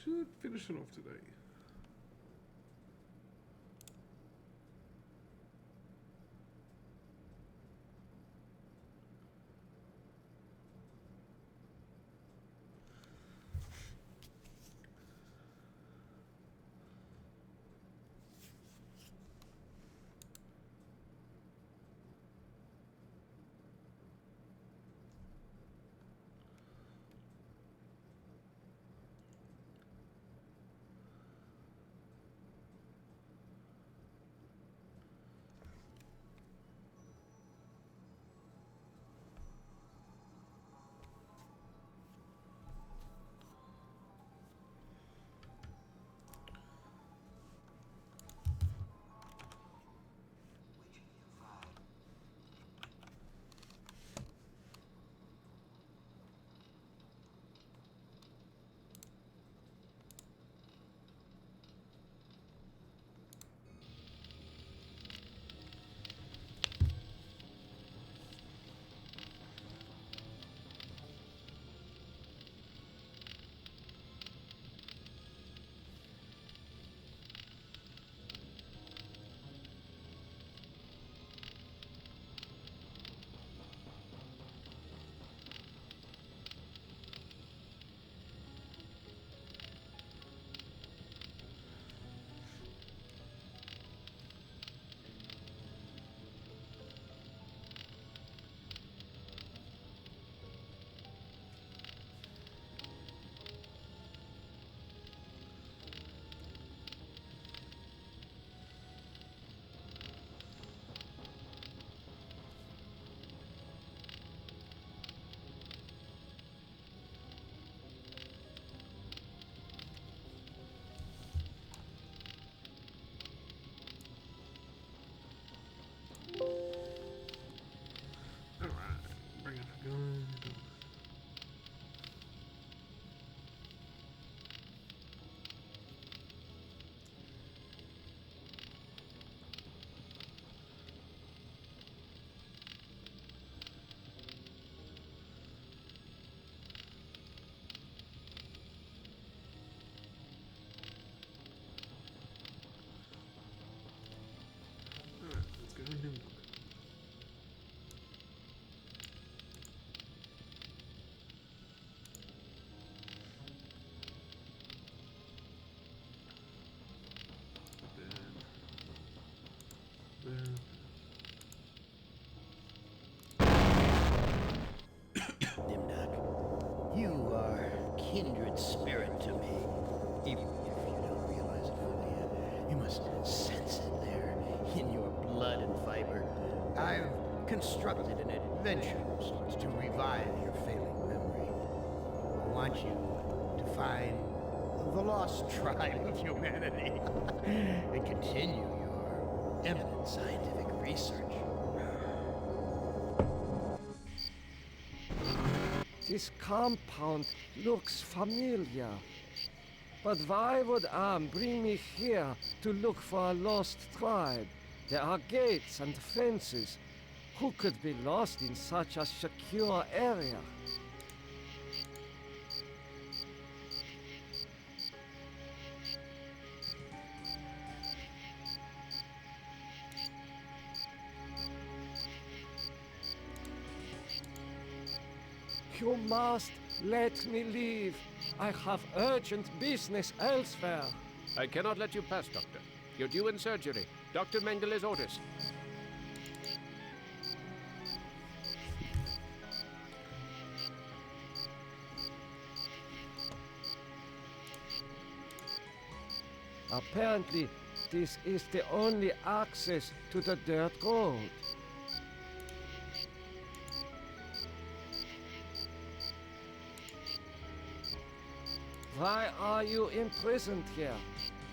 should finish it off today. You are kindred spirit to me. Even if you don't realize it fully yet, you must sense it there, in your blood and fiber. I've constructed an adventure of sorts to revive your failing memory. I want you to find the lost tribe of humanity and continue your eminent scientific research. This compound looks familiar. But why would Am bring me here to look for a lost tribe? There are gates and fences. Who could be lost in such a secure area? You must let me leave. I have urgent business elsewhere. I cannot let you pass, Doctor. You're due in surgery. Dr. Mengeles orders. Apparently, this is the only access to the dirt road. Why are you imprisoned here?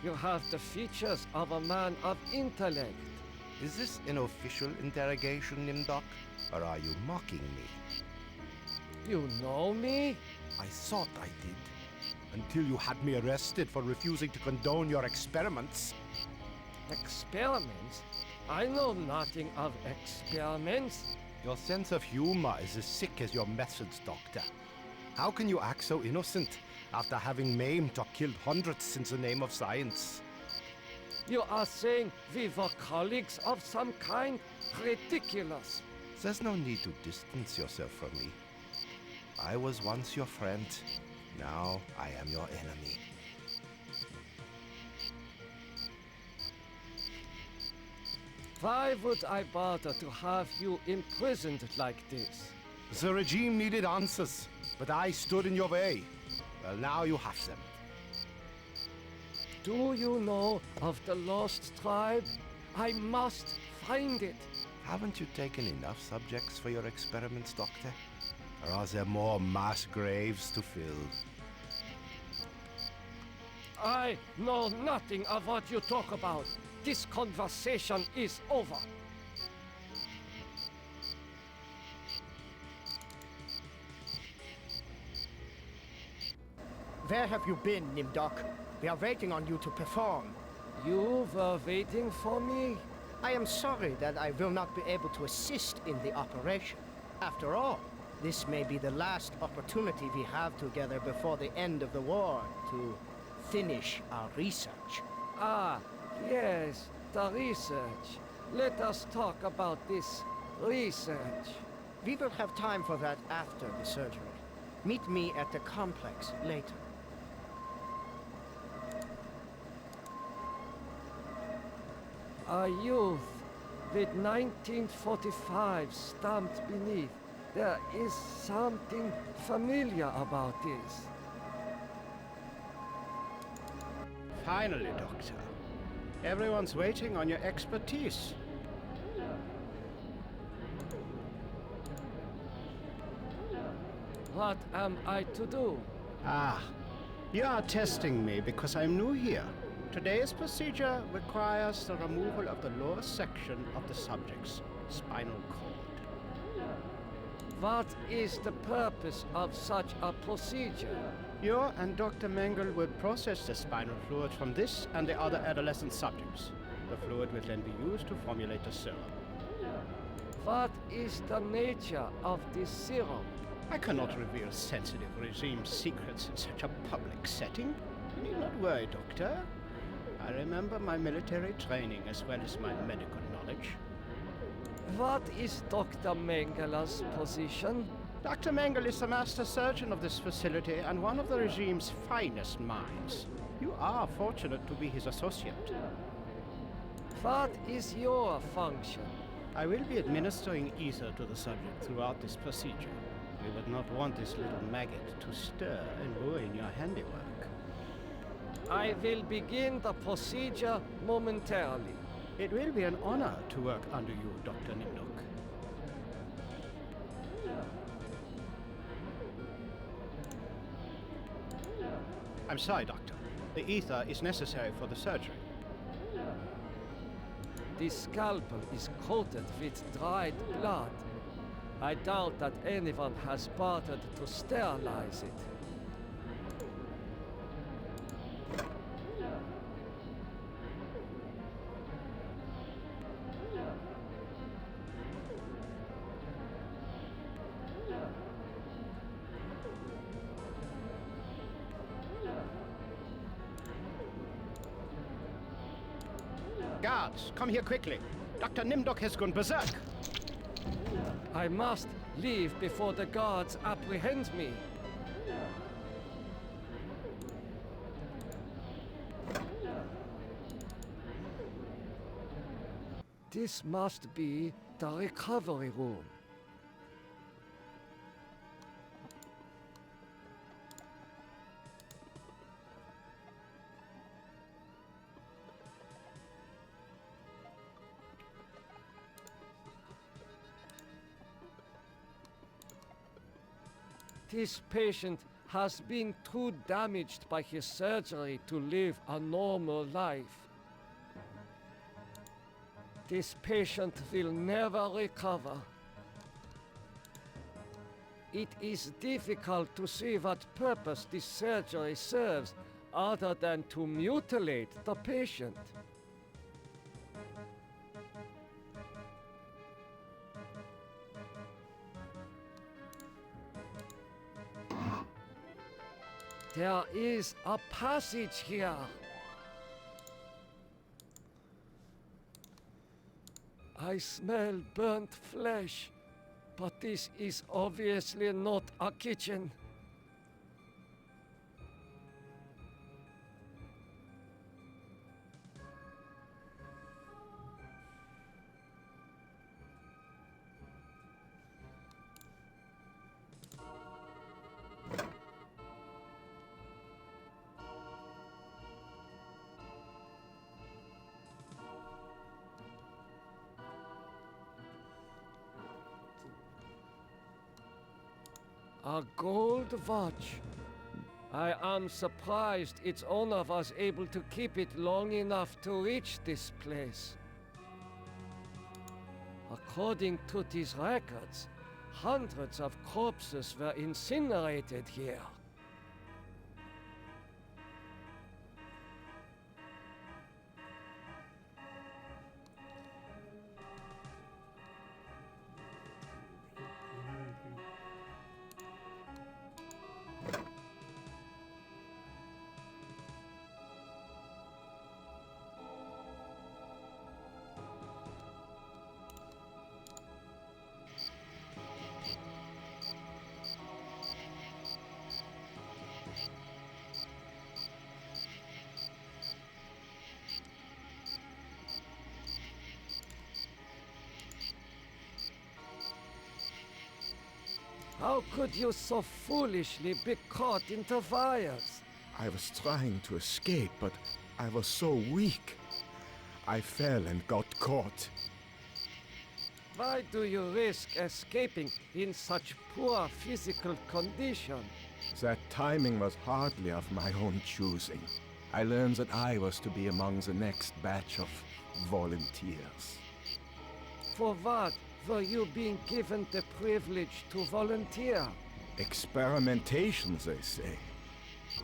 You have the features of a man of intellect. Is this an official interrogation, Nimdoc? Or are you mocking me? You know me? I thought I did. Until you had me arrested for refusing to condone your experiments. Experiments? I know nothing of experiments. Your sense of humor is as sick as your methods, Doctor. How can you act so innocent after having maimed or killed hundreds in the name of science? You are saying we were colleagues of some kind? Ridiculous. There's no need to distance yourself from me. I was once your friend. Now I am your enemy. Why would I bother to have you imprisoned like this? The regime needed answers, but I stood in your way. Well, now you have them. Do you know of the lost tribe? I must find it. Haven't you taken enough subjects for your experiments, Doctor? Or are there more mass graves to fill? I know nothing of what you talk about. This conversation is over. Where have you been, Nimdok? We are waiting on you to perform. You were waiting for me? I am sorry that I will not be able to assist in the operation. After all, this may be the last opportunity we have together before the end of the war to finish our research. Ah, yes, the research. Let us talk about this research. We will have time for that after the surgery. Meet me at the complex later. A youth with 1945 stamped beneath. There is something familiar about this. Finally, Doctor. Everyone's waiting on your expertise. What am I to do? Ah, you are testing me because I'm new here. Today's procedure requires the removal of the lower section of the subject's spinal cord. What is the purpose of such a procedure? You and Dr. Mengele will process the spinal fluid from this and the other adolescent subjects. The fluid will then be used to formulate a serum. What is the nature of this serum? I cannot reveal sensitive regime secrets in such a public setting. You need not worry, Doctor. I remember my military training as well as my medical knowledge. What is Dr. Mengele's position? Dr. Mengele is the master surgeon of this facility and one of the regime's finest minds. You are fortunate to be his associate. What is your function? I will be administering ether to the subject throughout this procedure. We would not want this little maggot to stir and ruin your handiwork. I will begin the procedure momentarily. It will be an honor to work under you, Dr. Nimdok. I'm sorry, Doctor. The ether is necessary for the surgery. The scalpel is coated with dried blood. I doubt that anyone has bothered to sterilize it. Guards, come here quickly. Dr. Nimdok has gone berserk. I must leave before the guards apprehend me. This must be the recovery room. This patient has been too damaged by his surgery to live a normal life. This patient will never recover. It is difficult to see what purpose this surgery serves other than to mutilate the patient. There is a passage here. I smell burnt flesh, but this is obviously not a kitchen. A gold watch. I am surprised its owner was able to keep it long enough to reach this place. According to these records, hundreds of corpses were incinerated here. How could you so foolishly be caught into fires? I was trying to escape, but I was so weak. I fell and got caught. Why do you risk escaping in such poor physical condition? That timing was hardly of my own choosing. I learned that I was to be among the next batch of volunteers. For what were you being given the privilege to volunteer? Experimentation, they say.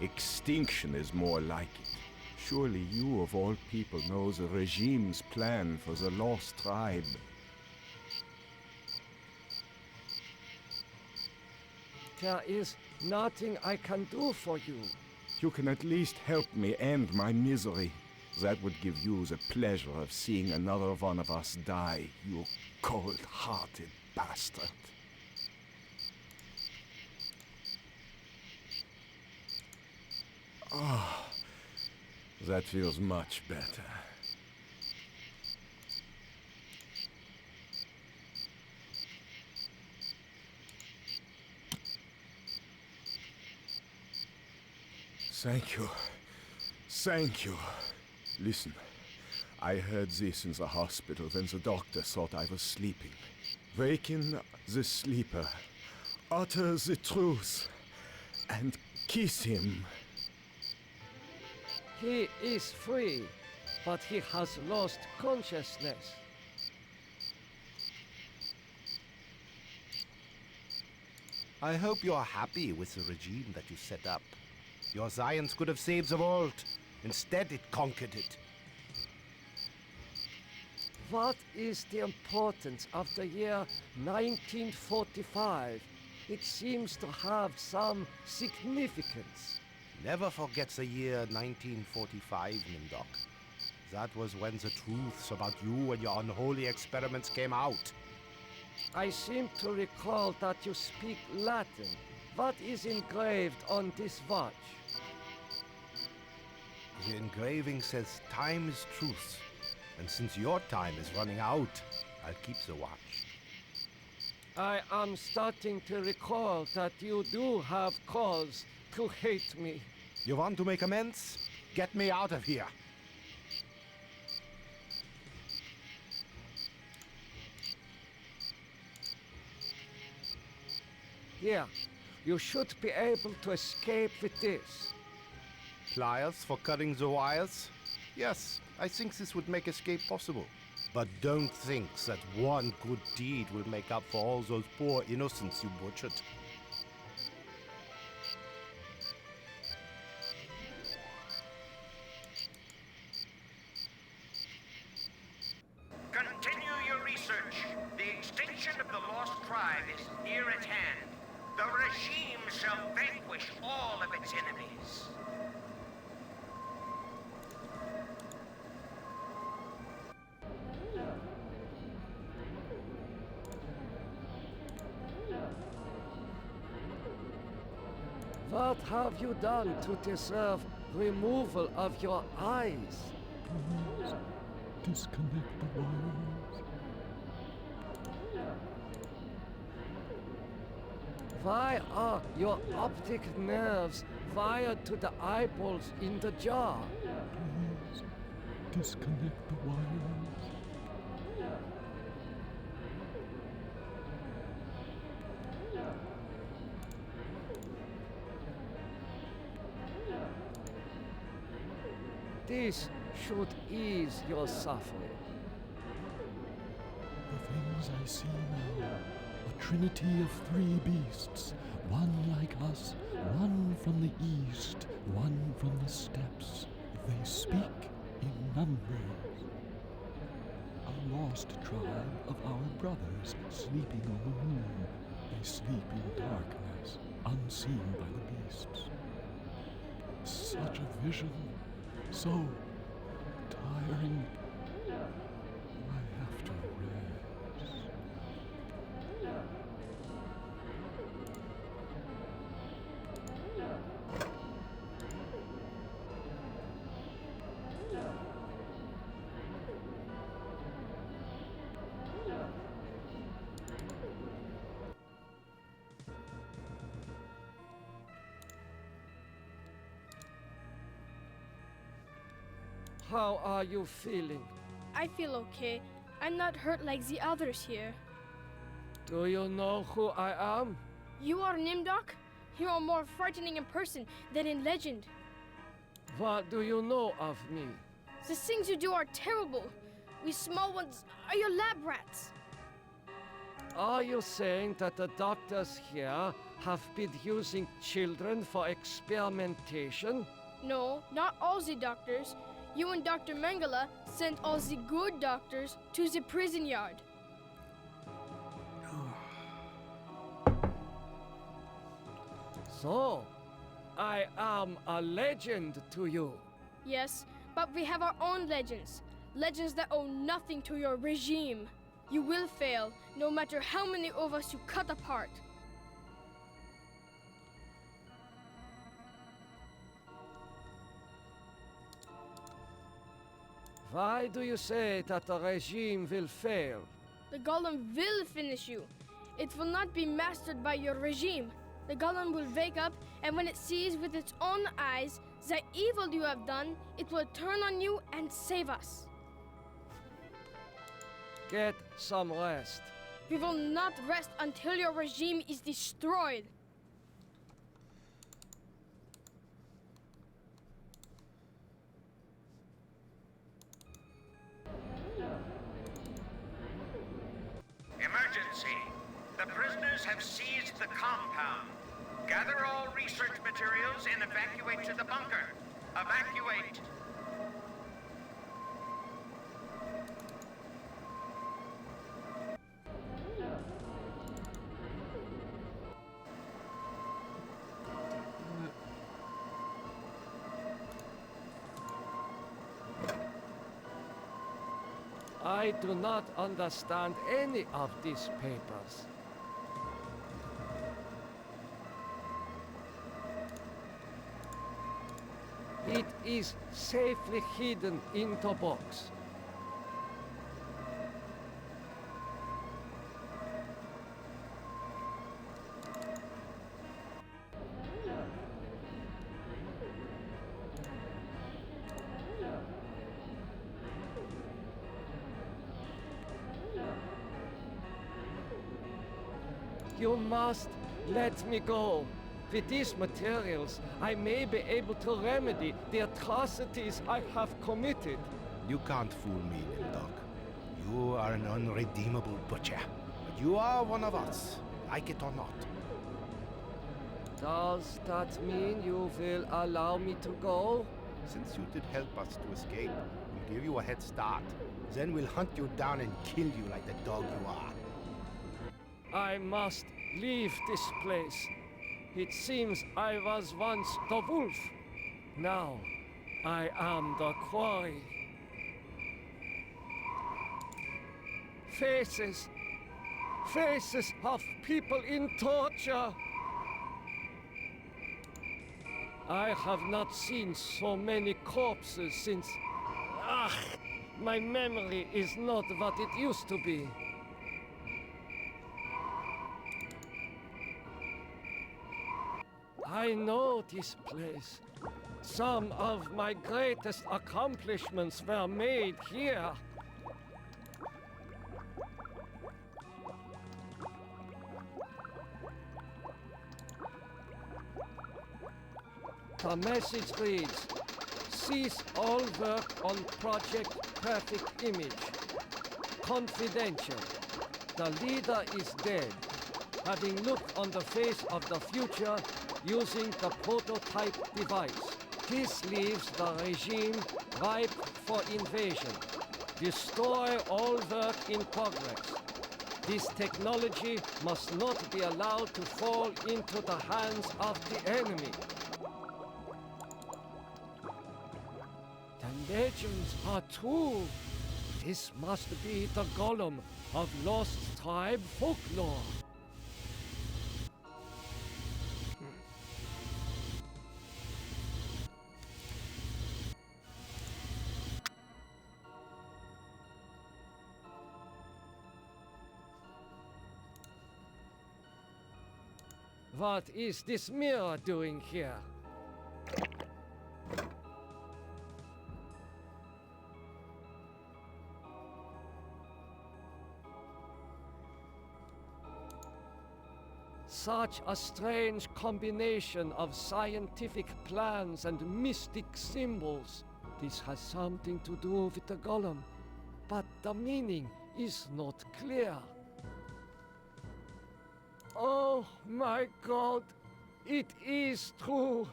Extinction is more like it. Surely you, of all people, know the regime's plan for the lost tribe. There is nothing I can do for you. You can at least help me end my misery. That would give you the pleasure of seeing another one of us die, you cold-hearted bastard. Ah, that feels much better. Thank you. Thank you. Listen, I heard this in the hospital when the doctor thought I was sleeping. Waken the sleeper, utter the truth, and kiss him. He is free, but he has lost consciousness. I hope you are happy with the regime that you set up. Your science could have saved the world. Instead, it conquered it. What is the importance of the year 1945? It seems to have some significance. Never forget the year 1945, Nimdok. That was when the truths about you and your unholy experiments came out. I seem to recall that you speak Latin. What is engraved on this watch? The engraving says time is truth. And since your time is running out, I'll keep the watch. I am starting to recall that you do have cause to hate me. You want to make amends? Get me out of here. Here, you should be able to escape with this. Pliers for cutting the wires? Yes, I think this would make escape possible. But don't think that one good deed will make up for all those poor innocents you butchered. Continue your research. The extinction of the lost tribe is near at hand. The regime's shall vanquish all of its enemies. What have you done to deserve removal of your eyes? Please disconnect the wires. Why are your optic nerves wired to the eyeballs in the jar? Please disconnect the wires. This should ease your suffering. The things I see now, a trinity of three beasts, one like us, one from the east, one from the steppes. They speak in numbers. A lost tribe of our brothers sleeping on the moon. They sleep in darkness, unseen by the beasts. Such a vision, so tiring. I have to rest. How are you feeling? I feel okay. I'm not hurt like the others here. Do you know who I am? You are Nimdok? You are more frightening in person than in legend. What do you know of me? The things you do are terrible. We small ones are your lab rats. Are you saying that the doctors here have been using children for experimentation? No, not all the doctors. You and Dr. Mengele sent all the good doctors to the prison yard. So, I am a legend to you. Yes, but we have our own legends. Legends that owe nothing to your regime. You will fail, no matter how many of us you cut apart. Why do you say that the regime will fail? The golem will finish you. It will not be mastered by your regime. The golem will wake up, and when it sees with its own eyes the evil you have done, it will turn on you and save us. Get some rest. We will not rest until your regime is destroyed. Emergency! The prisoners have seized the compound. Gather all research materials and evacuate to the bunker. Evacuate! I do not understand any of these papers. It is safely hidden in the box. You must let me go. With these materials, I may be able to remedy the atrocities I have committed. You can't fool me, Nimdok. You are an unredeemable butcher. But you are one of us, like it or not. Does that mean you will allow me to go? Since you did help us to escape, we'll give you a head start. Then we'll hunt you down and kill you like the dog you are. I must leave this place. It seems I was once the wolf. Now I am the quarry. Faces. Faces of people in torture. I have not seen so many corpses since... my memory is not what it used to be. I know this place. Some of my greatest accomplishments were made here. The message reads, cease all work on Project Perfect Image. Confidential. The leader is dead, having looked on the face of the future using the prototype device. This leaves the regime ripe for invasion. Destroy all work in progress. This technology must not be allowed to fall into the hands of the enemy. The legends are true. This must be the golem of lost tribe folklore. What is this mirror doing here? Such a strange combination of scientific plans and mystic symbols. This has something to do with the golem, but the meaning is not clear. Oh my God, it is true.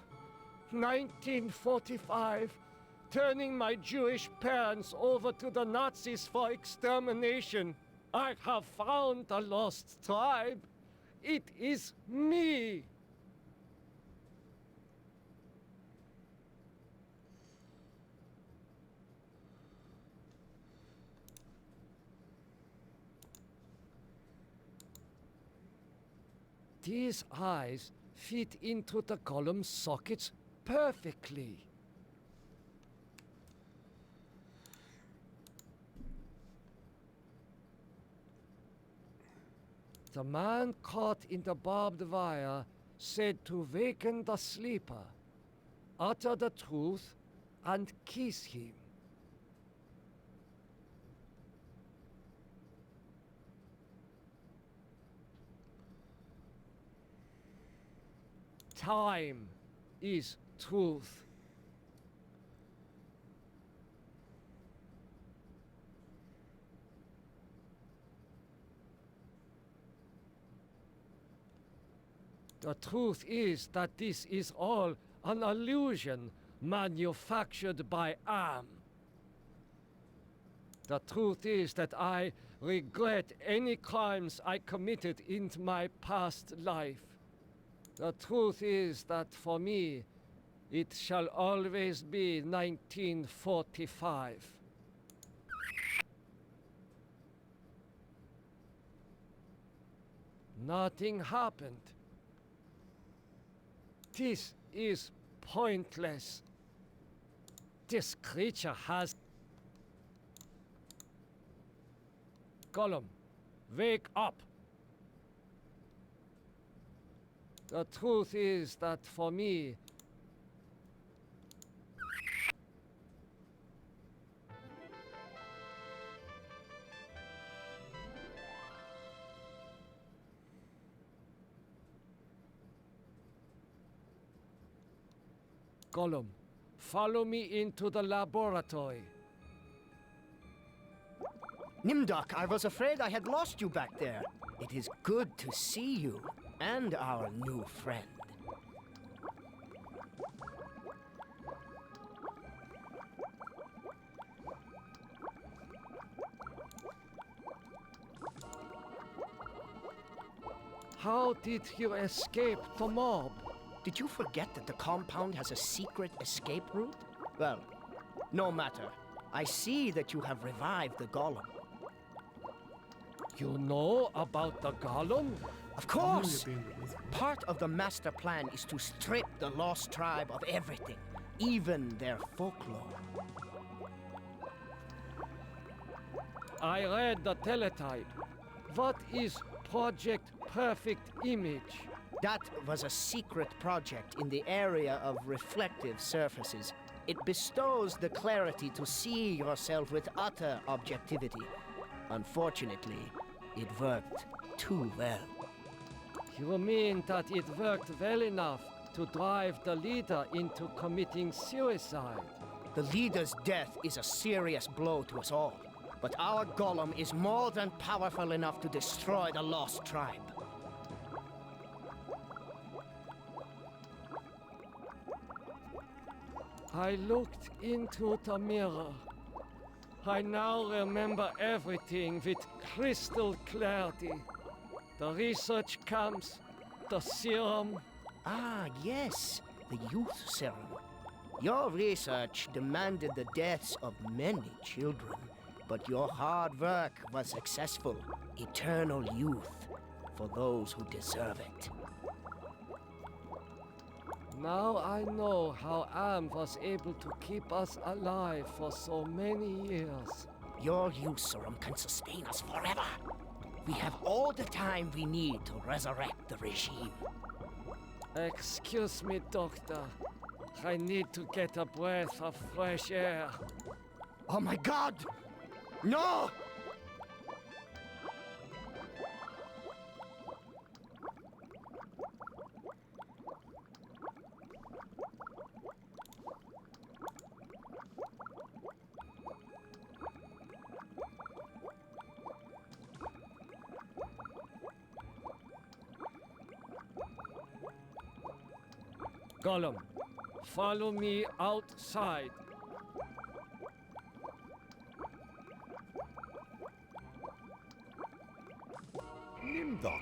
1945, turning my Jewish parents over to the Nazis for extermination. I have found the lost tribe. It is me. These eyes fit into the golem's sockets perfectly. The man caught in the barbed wire said to waken the sleeper, utter the truth, and kiss him. Time is truth. The truth is that this is all an illusion manufactured by Am. The truth is that I regret any crimes I committed in my past life. The truth is that for me, it shall always be 1945. Nothing happened. This is pointless. This creature has... Golem, wake up. The truth is that for me... Golem, follow me into the laboratory. Nimdok, I was afraid I had lost you back there. It is good to see you and our new friend. how did you escape the mob? Did you forget that the compound has a secret escape route? Well, no matter. I see that you have revived the golem. You know about the golem? Of course! Part of the master plan is to strip the lost tribe of everything, even their folklore. I read the teletype. What is Project Perfect Image? That was a secret project in the area of reflective surfaces. It bestows the clarity to see yourself with utter objectivity. Unfortunately, it worked too well. You mean that it worked well enough to drive the leader into committing suicide? The leader's death is a serious blow to us all. But our golem is more than powerful enough to destroy the lost tribe. I looked into the mirror. I now remember everything with crystal clarity. The research camps, the serum. Ah, yes, the youth serum. Your research demanded the deaths of many children, but your hard work was successful. Eternal youth for those who deserve it. Now I know how Am was able to keep us alive for so many years. Your youth serum can sustain us forever. We have all the time we need to resurrect the regime. Excuse me, Doctor. I need to get a breath of fresh air. Oh my God! No! Gollum, follow me outside. Nimdok,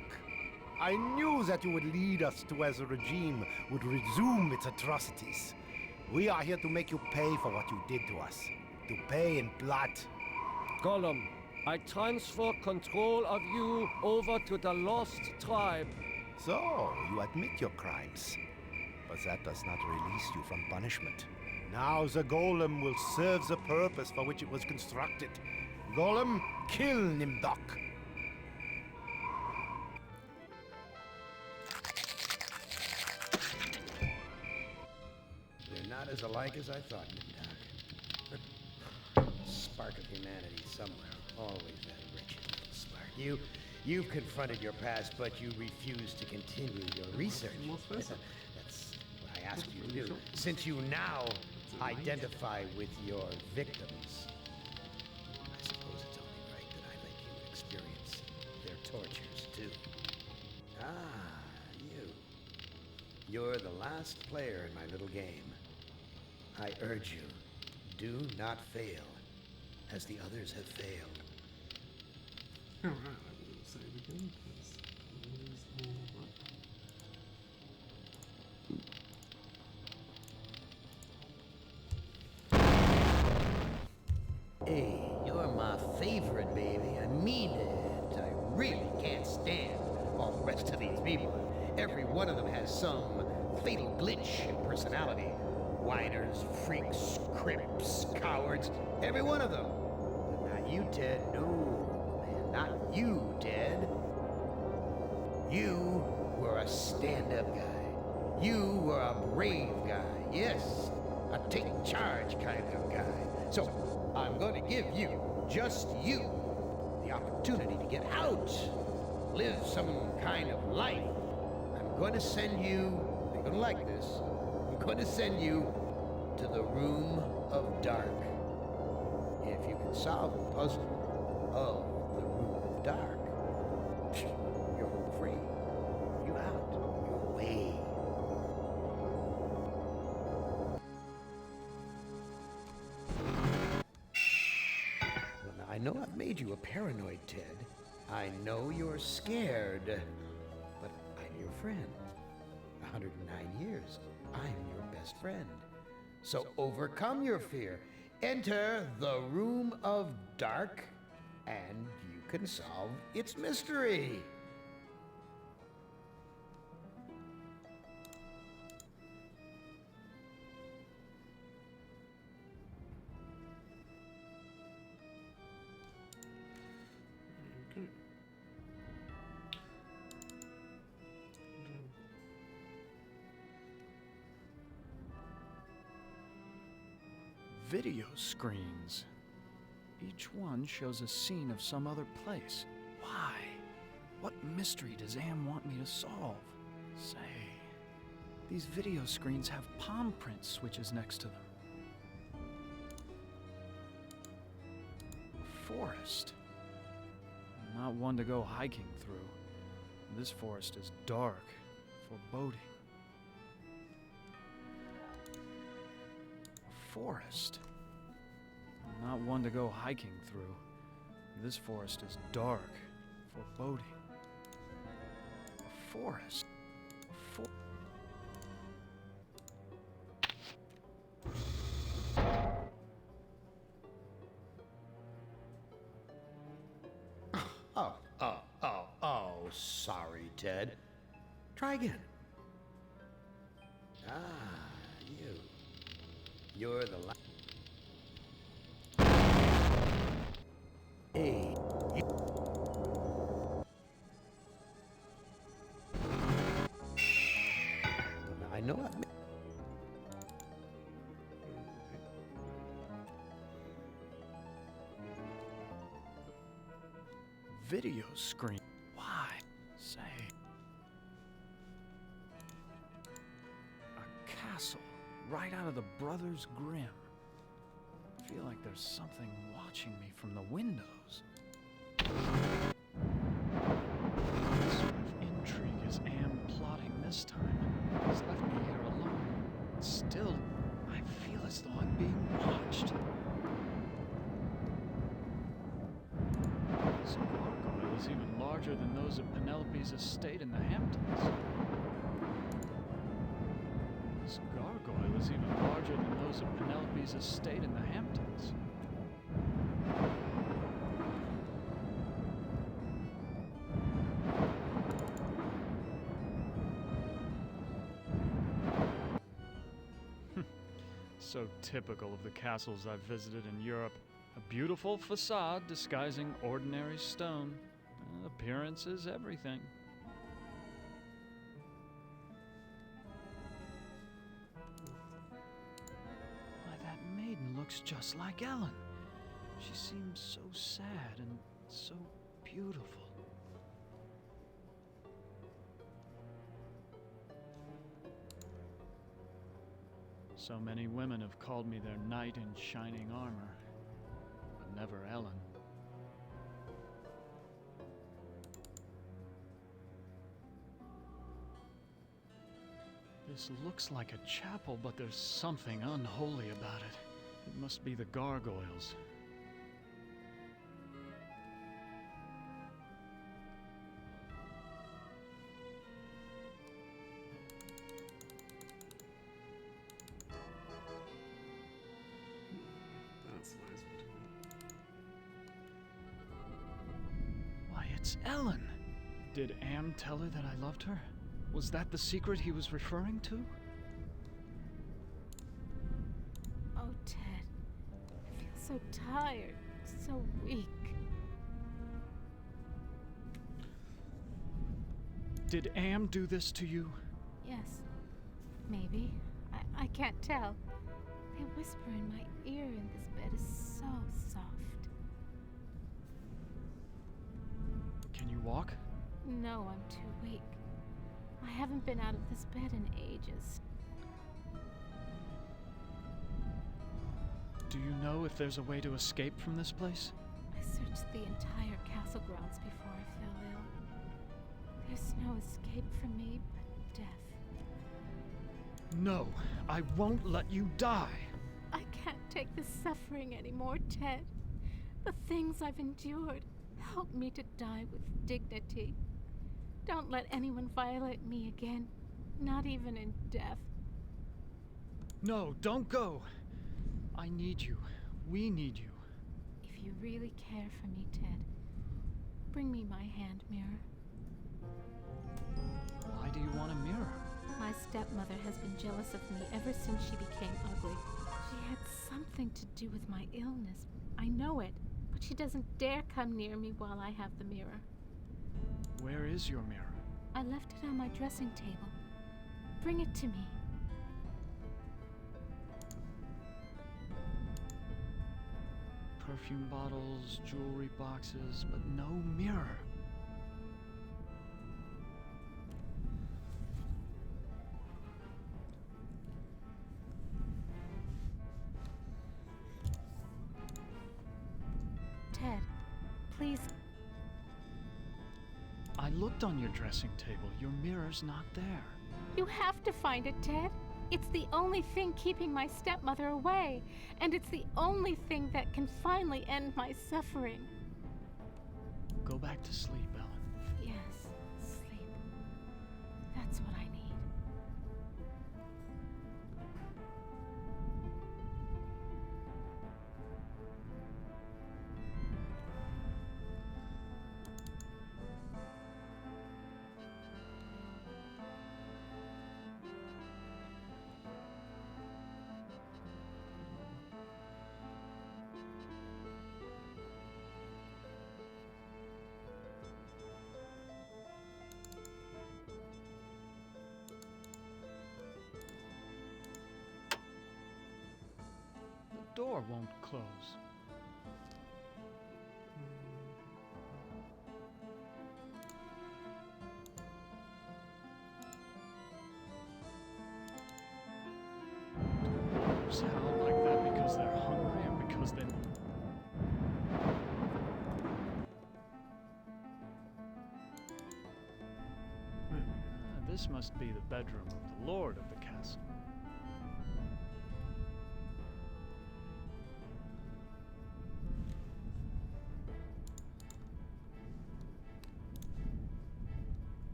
I knew that you would lead us to where the regime would resume its atrocities. We are here to make you pay for what you did to us. To pay in blood. Gollum, I transfer control of you over to the Lost Tribe. So, you admit your crimes. But that does not release you from punishment. Now the golem will serve the purpose for which it was constructed. Golem, kill Nimdok. They're not as alike as I thought, Nimdok. Spark of humanity somewhere. Always that original spark. You've confronted your past, but you refuse to continue your research. That's what I asked you to do. Since you now identify with your victims, I suppose it's only right that I let you experience their tortures too. Ah, you. You're the last player in my little game. I urge you, do not fail, as the others have failed. Alright, I will save again, because it is alright. Hey, you're my favorite, baby. I mean it. I really can't stand all the rest of these people. Every one of them has some fatal glitch in personality. Whiners, freaks, crips, cowards, every one of them. But not you, Ted. No, man, not you, Ted. You were a stand-up guy. You were a brave guy. Yes, a take charge kind of guy. So, I'm going to give you, just you, the opportunity to get out, live some kind of life. I'm going to send you, you're going to like this, I'm going to send you to the Room of Dark. If you can solve the puzzle of the Room of Dark, you're home free. You're out. You're away. Well, now, I know I've made you a paranoid, Ted. I know you're scared. But friend. 109 years. I'm your best friend. So overcome your fear. Enter the Room of Dark, and you can solve its mystery. Video screens. Each one shows a scene of some other place. Why? What mystery does Am want me to solve? Say, these video screens have palm print switches next to them. A forest. Not one to go hiking through. This forest is dark, foreboding. Forest. Not one to go hiking through. This forest is dark, foreboding. A forest. Sorry, Ted. Try again. You're the last. Hey. I know I've Video screen. Why? Say. A castle right out of the Brothers Grimm. I feel like there's something watching me from the windows. What sort of intrigue is Am plotting this time? He's left me here alone. Still, I feel as though I'm being watched. This gargoyle is even larger than those of Penelope's estate in the Hamptons. This gargoyle is even larger than those of Penelope's estate in the Hamptons. So typical of the castles I've visited in Europe. A beautiful facade disguising ordinary stone. Appearance is everything. Why, that maiden looks just like Ellen. She seems so sad and so beautiful. So many women have called me their knight in shining armor, but never Ellen. This looks like a chapel, but there's something unholy about it. It must be the gargoyles. Why, it's Ellen! Did Am tell her that I loved her? Was that the secret he was referring to? Oh, Ted. I feel so tired, so weak. Did Am do this to you? Yes. Maybe. I can't tell. They whisper in my ear and this bed is so soft. Can you walk? No, I'm too weak. I haven't been out of this bed in ages. Do you know if there's a way to escape from this place? I searched the entire castle grounds before I fell ill. There's no escape for me but death. No, I won't let you die. I can't take this suffering anymore, Ted. The things I've endured help me to die with dignity. Don't let anyone violate me again. Not even in death. No, don't go. I need you. We need you. If you really care for me, Ted, bring me my hand mirror. Why do you want a mirror? My stepmother has been jealous of me ever since she became ugly. She had something to do with my illness. I know it, but she doesn't dare come near me while I have the mirror. Where is your mirror? I left it on my dressing table. Bring it to me. Perfume bottles, jewelry boxes, but no mirror. Ted, please. I looked on your dressing table. Your mirror's not there. You have to find it, Ted. It's the only thing keeping my stepmother away, and it's the only thing that can finally end my suffering. Go back to sleep, Ellen. Yes, sleep. That's what I need. The door won't close. Dogs howl like that because they're hungry and because they... This must be the bedroom of the lord of the castle.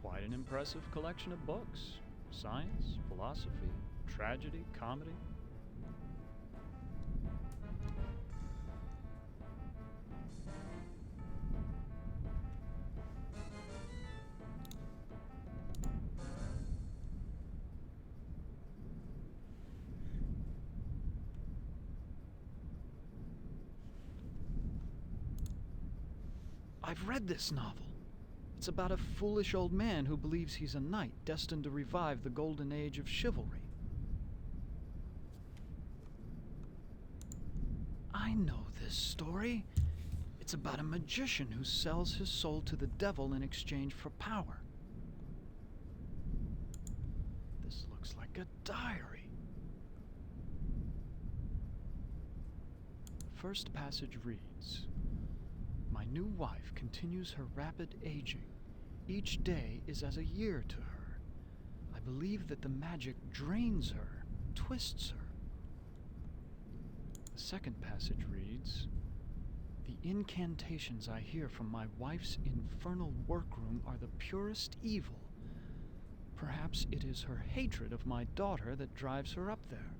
Quite an impressive collection of books. Science, philosophy, tragedy, comedy. I've read this novel. It's about a foolish old man who believes he's a knight destined to revive the golden age of chivalry. I know this story. It's about a magician who sells his soul to the devil in exchange for power. This looks like a diary. The first passage reads, "My new wife continues her rapid aging. Each day is as a year to her. I believe that the magic drains her, twists her." The second passage reads, "The incantations I hear from my wife's infernal workroom are the purest evil. Perhaps it is her hatred of my daughter that drives her up there."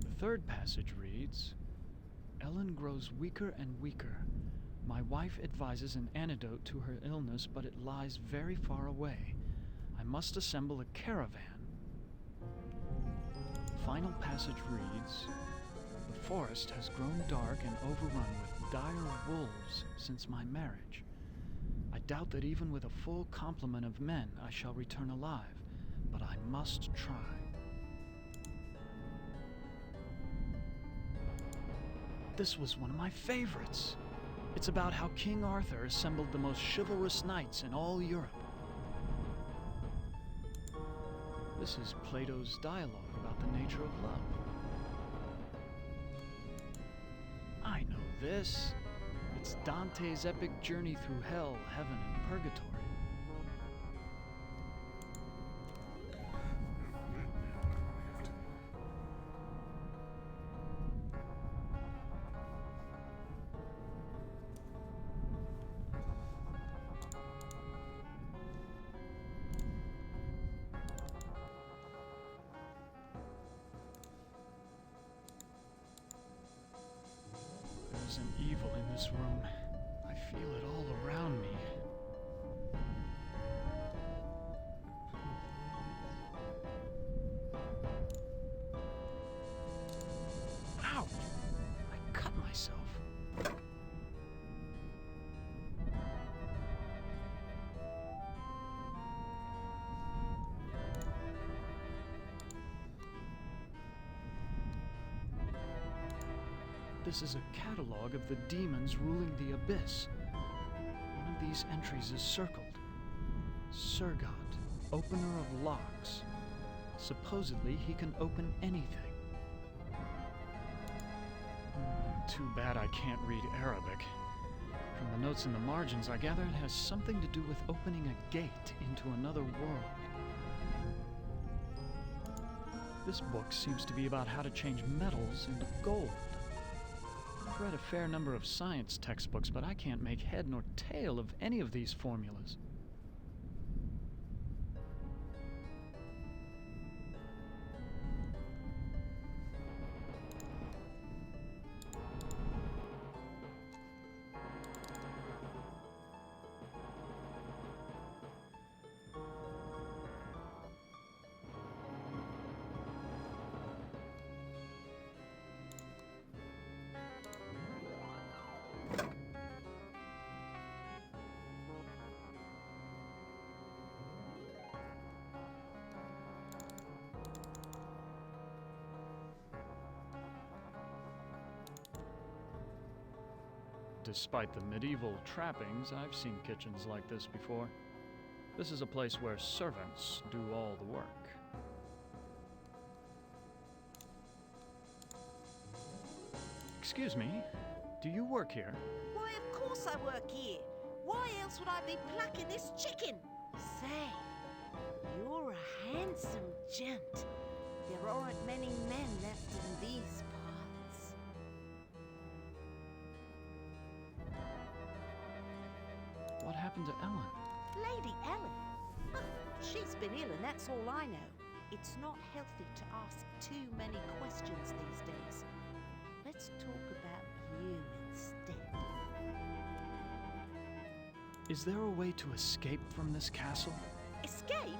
The third passage reads, "Ellen grows weaker and weaker. My wife advises an antidote to her illness, but it lies very far away. I must assemble a caravan." The final passage reads, "The forest has grown dark and overrun with dire wolves since my marriage. I doubt that even with a full complement of men I shall return alive, but I must try." This was one of my favorites. It's about how King Arthur assembled the most chivalrous knights in all Europe. This is Plato's dialogue about the nature of love. I know this. It's Dante's epic journey through hell, heaven, and purgatory. an evil in this room. I feel it all around me. Ouch! I cut myself. This is a catalog of the demons ruling the abyss. One of these entries is circled. Surgot, opener of locks. Supposedly, he can open anything. Too bad I can't read Arabic. From the notes in the margins, I gather it has something to do with opening a gate into another world. This book seems to be about how to change metals into gold. I've read a fair number of science textbooks, but I can't make head nor tail of any of these formulas. Despite the medieval trappings, I've seen kitchens like this before. This is a place where servants do all the work. Excuse me, do you work here? Why, of course I work here. Why else would I be plucking this chicken? Say, you're a handsome gent. There aren't many men left in these parts. What happened to Ellen? Lady Ellen? Oh, she's been ill and that's all I know. It's not healthy to ask too many questions these days. Let's talk about you instead. Is there a way to escape from this castle? Escape?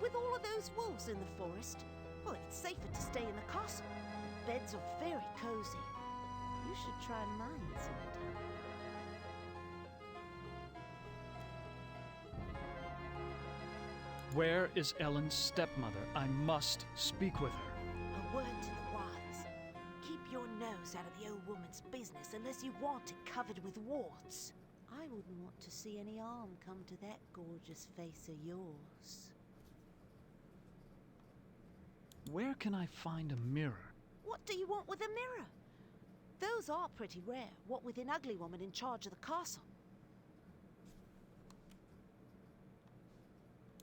With all of those wolves in the forest? Well, it's safer to stay in the castle. Beds are very cozy. You should try mine sometime. Where is Ellen's stepmother? I must speak with her. A word to the wise. Keep your nose out of the old woman's business unless you want it covered with warts. I wouldn't want to see any harm come to that gorgeous face of yours. Where can I find a mirror? What do you want with a mirror? Those are pretty rare, what with an ugly woman in charge of the castle.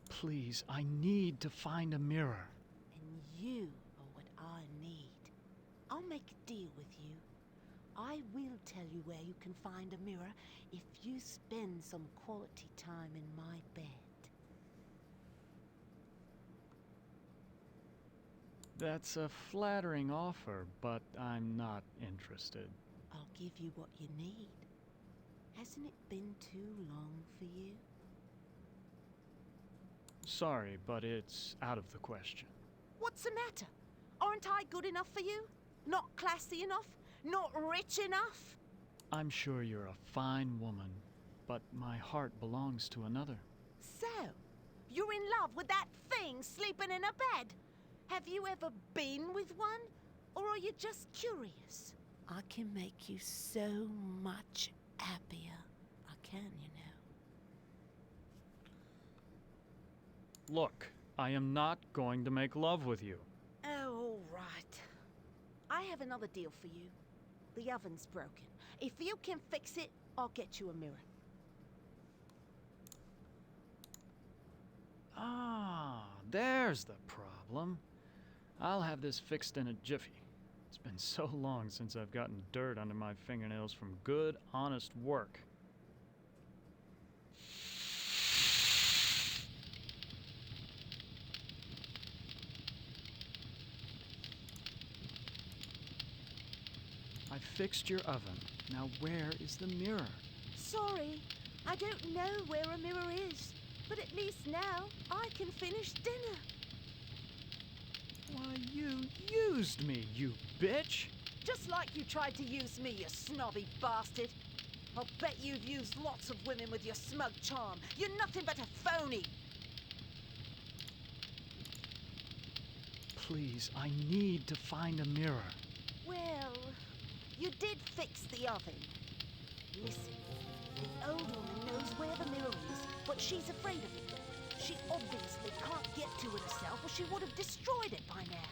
Please, I need to find a mirror. And you are what I need. I'll make a deal with you. I will tell you where you can find a mirror if you spend some quality time in my bed. That's a flattering offer, but I'm not interested. I'll give you what you need. Hasn't it been too long for you? Sorry, but it's out of the question. What's the matter? Aren't I good enough for you? Not classy enough? Not rich enough? I'm sure you're a fine woman, but my heart belongs to another. So, you're in love with that thing sleeping in a bed? Have you ever been with one? Or are you just curious? I can make you so much happier. I can, you know. Look, I am not going to make love with you. Oh, all right. I have another deal for you. The oven's broken. If you can fix it, I'll get you a mirror. Ah, there's the problem. I'll have this fixed in a jiffy. It's been so long since I've gotten dirt under my fingernails from good, honest work. I I fixed your oven. Now where is the mirror? Sorry, I don't know where a mirror is, but at least now I can finish dinner. Why, you used me, you bitch! Just like you tried to use me, you snobby bastard. I'll bet you've used lots of women with your smug charm. You're nothing but a phony. Please, I need to find a mirror. Well, you did fix the oven. Listen, the old woman knows where the mirror is, but she's afraid of it. She obviously can't get to it herself, or she would have destroyed it by now.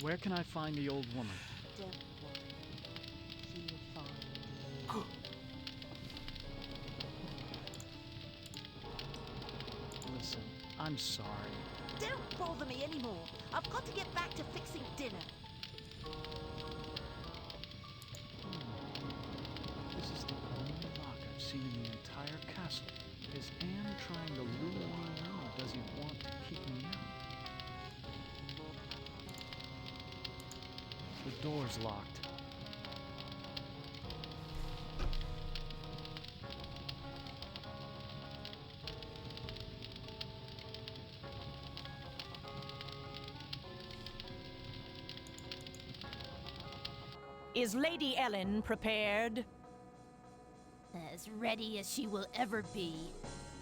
Where can I find the old woman? Don't worry. She'll find you. Listen, I'm sorry. Don't bother me anymore. I've got to get back to fixing dinner. This is the only lock I've seen in the entire castle. Is Anne trying to lure me in, or does he want to keep me out? The door's locked. Is Lady Ellen prepared? As ready as she will ever be.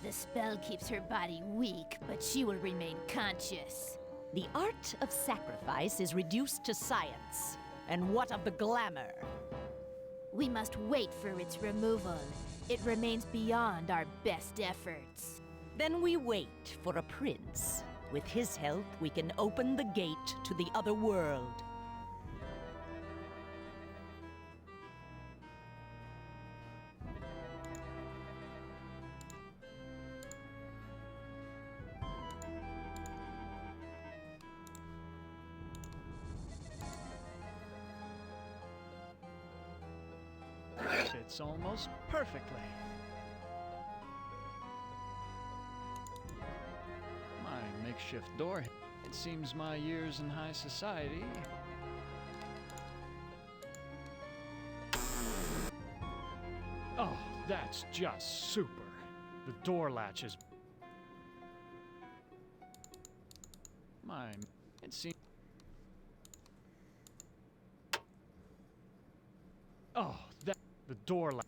The spell keeps her body weak, but she will remain conscious. The art of sacrifice is reduced to science. And what of the glamour? We must wait for its removal. It remains beyond our best efforts. Then we wait for a prince. With his help, we can open the gate to the other world. Fits almost perfectly. My makeshift door. It seems my years in high society. Oh, that's just super. The door latch is... It seems... Oh, that... The door latch...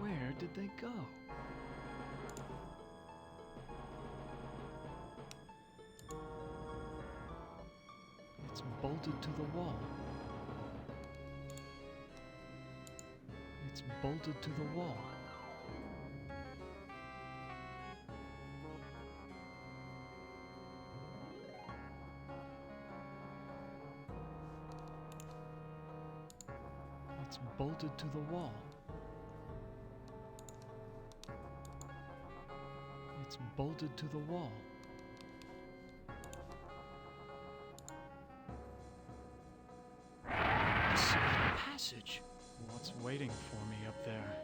Where did they go? It's bolted to the wall. It's bolted to the wall. It's bolted to the wall. It's bolted to the wall. A secret passage. What's waiting for me up there?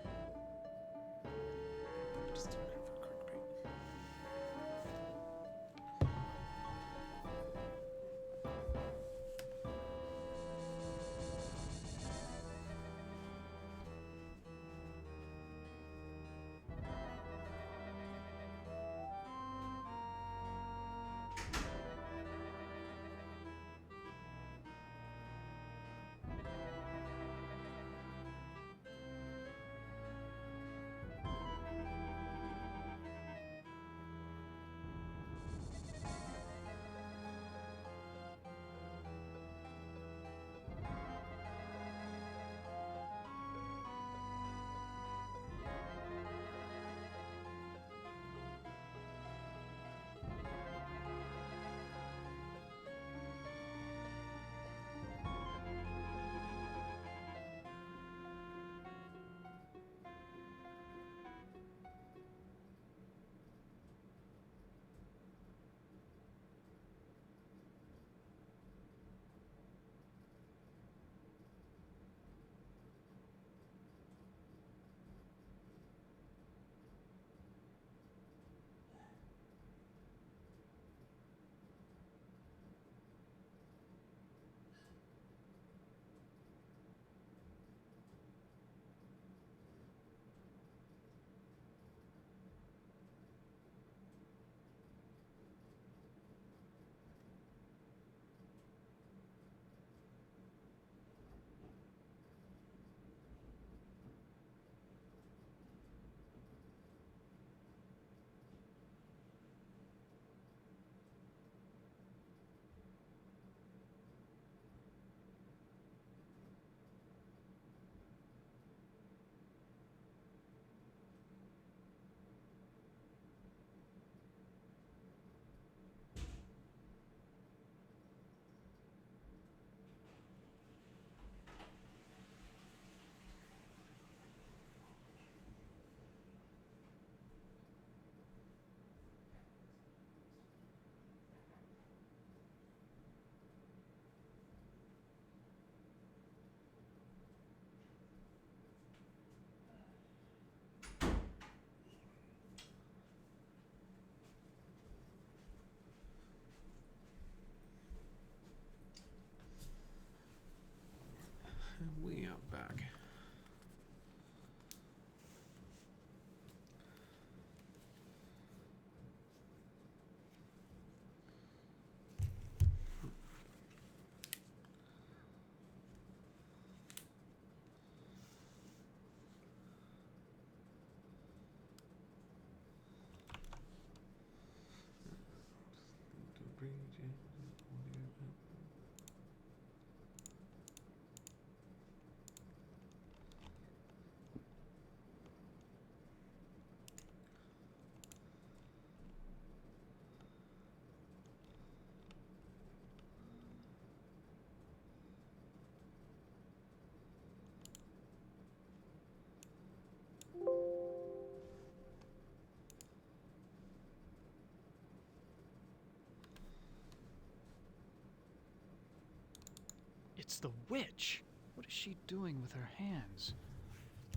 It's the witch! What is she doing with her hands?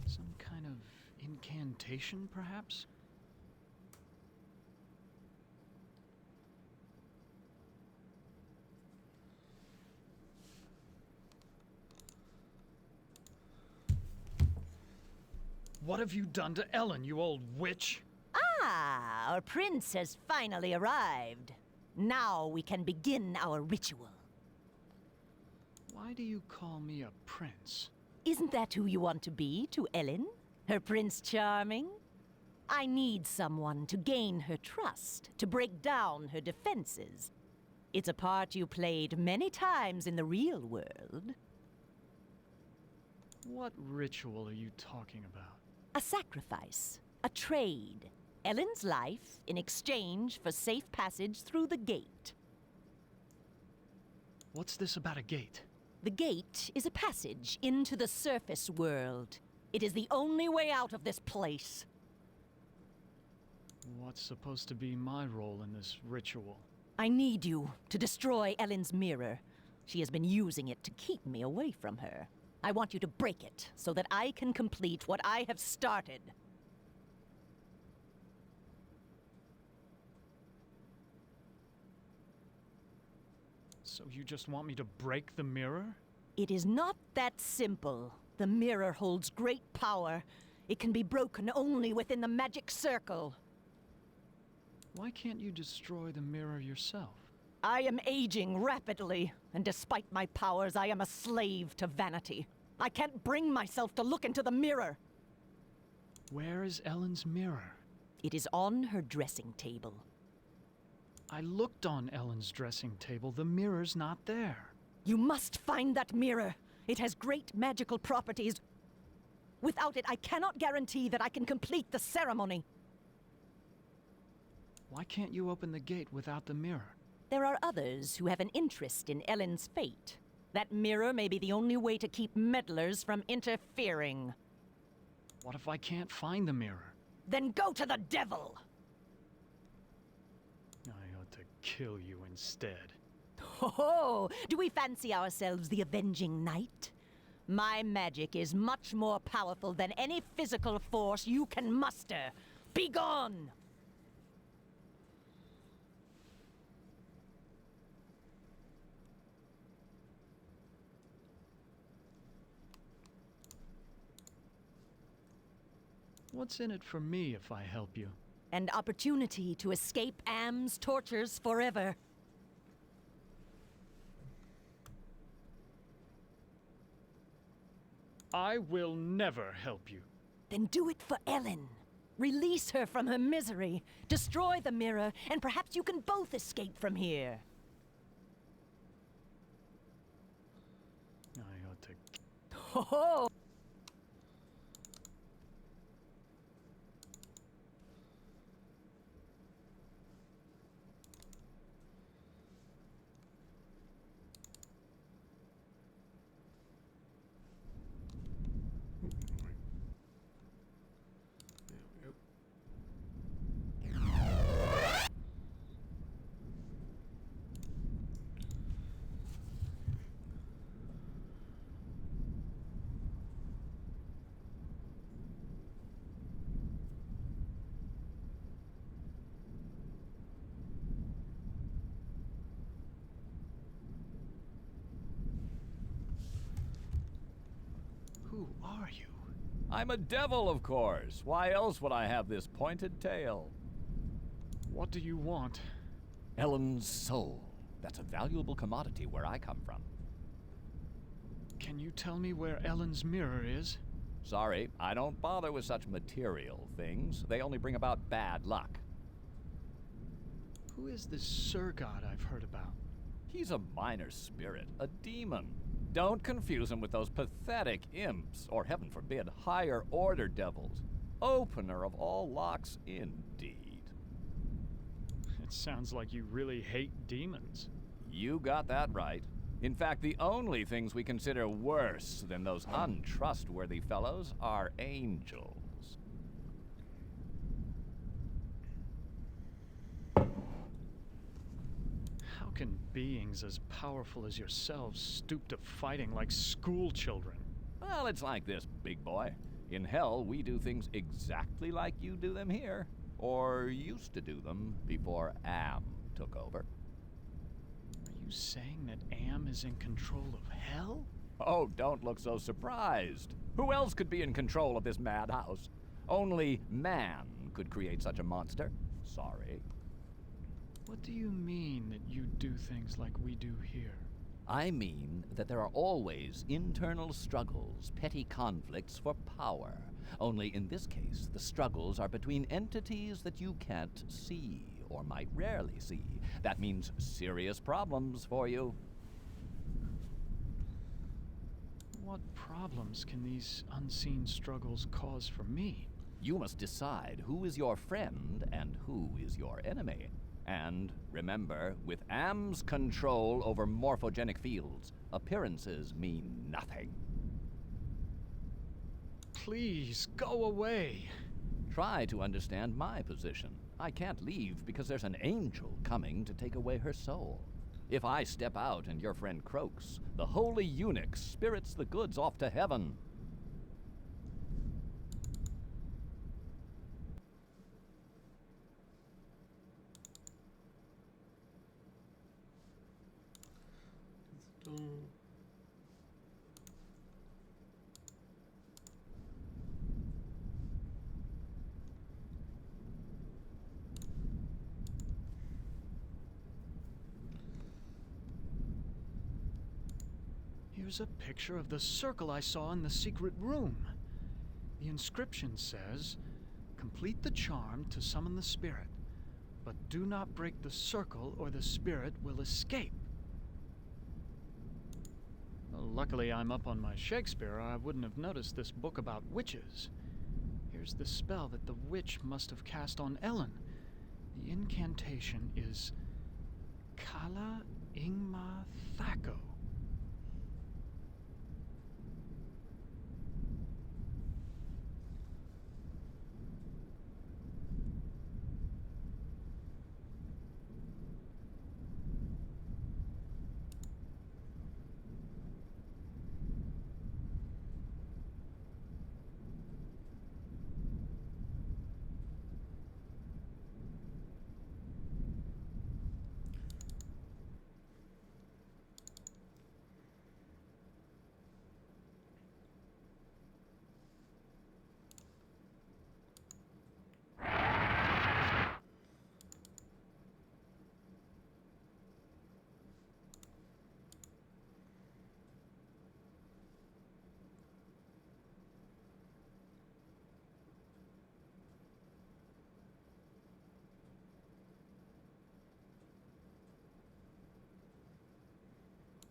Some kind of incantation, perhaps? What have you done to Ellen, you old witch? Ah, our prince has finally arrived. Now we can begin our ritual. Why do you call me a prince? Isn't that who you want to be to Ellen? Her Prince Charming? I need someone to gain her trust, to break down her defenses. It's a part you played many times in the real world. What ritual are you talking about? A sacrifice, a trade. Ellen's life in exchange for safe passage through the gate. What's this about a gate? The gate is a passage into the surface world. It is the only way out of this place. What's supposed to be my role in this ritual? I need you to destroy Ellen's mirror. She has been using it to keep me away from her. I want you to break it so that I can complete what I have started. So you just want me to break the mirror? It is not that simple. The mirror holds great power. It can be broken only within the magic circle. Why can't you destroy the mirror yourself? I am aging rapidly, and despite my powers, I am a slave to vanity. I can't bring myself to look into the mirror. Where is Ellen's mirror? It is on her dressing table. I looked on Ellen's dressing table. The mirror's not there. You must find that mirror. It has great magical properties. Without it, I cannot guarantee that I can complete the ceremony. Why can't you open the gate without the mirror? There are others who have an interest in Ellen's fate. That mirror may be the only way to keep meddlers from interfering. What if I can't find the mirror? Then go to the devil! I ought to kill you instead. Ho-ho! Do we fancy ourselves the Avenging Knight? My magic is much more powerful than any physical force you can muster. Be gone! What's in it for me if I help you? An opportunity to escape Am's tortures forever. I will never help you. Then do it for Ellen. Release her from her misery. Destroy the mirror, and perhaps you can both escape from here. I ought to... Ho-ho! Who are you? I'm a devil, of course. Why else would I have this pointed tail? What do you want? Ellen's soul. That's a valuable commodity where I come from. Can you tell me where Ellen's mirror is? Sorry, I don't bother with such material things. They only bring about bad luck. Who is this Sir God I've heard about? He's a minor spirit, a demon. Don't confuse him with those pathetic imps, or heaven forbid, higher order devils. Opener of all locks, indeed. It sounds like you really hate demons. You got that right. In fact, the only things we consider worse than those untrustworthy fellows are angels. How can beings as powerful as yourselves stoop to fighting like school children? Well, it's like this, big boy. In hell, we do things exactly like you do them here. Or used to do them before Am took over. Are you saying that Am is in control of hell? Oh, don't look so surprised. Who else could be in control of this madhouse? Only man could create such a monster. Sorry. What do you mean that you do things like we do here? I mean that there are always internal struggles, petty conflicts for power. Only in this case, the struggles are between entities that you can't see, or might rarely see. That means serious problems for you. What problems can these unseen struggles cause for me? You must decide who is your friend and who is your enemy. And remember, with Am's control over morphogenic fields, appearances mean nothing. Please, go away. Try to understand my position. I can't leave because there's an angel coming to take away her soul. If I step out and your friend croaks, the holy eunuch spirits the goods off to heaven. Here's a picture of the circle I saw in the secret room. The inscription says, "Complete the charm to summon the spirit, but do not break the circle or the spirit will escape." Well, luckily I'm up on my Shakespeare, or I wouldn't have noticed this book about witches. Here's the spell that the witch must have cast on Ellen. The incantation is Kala Ingma Thaco.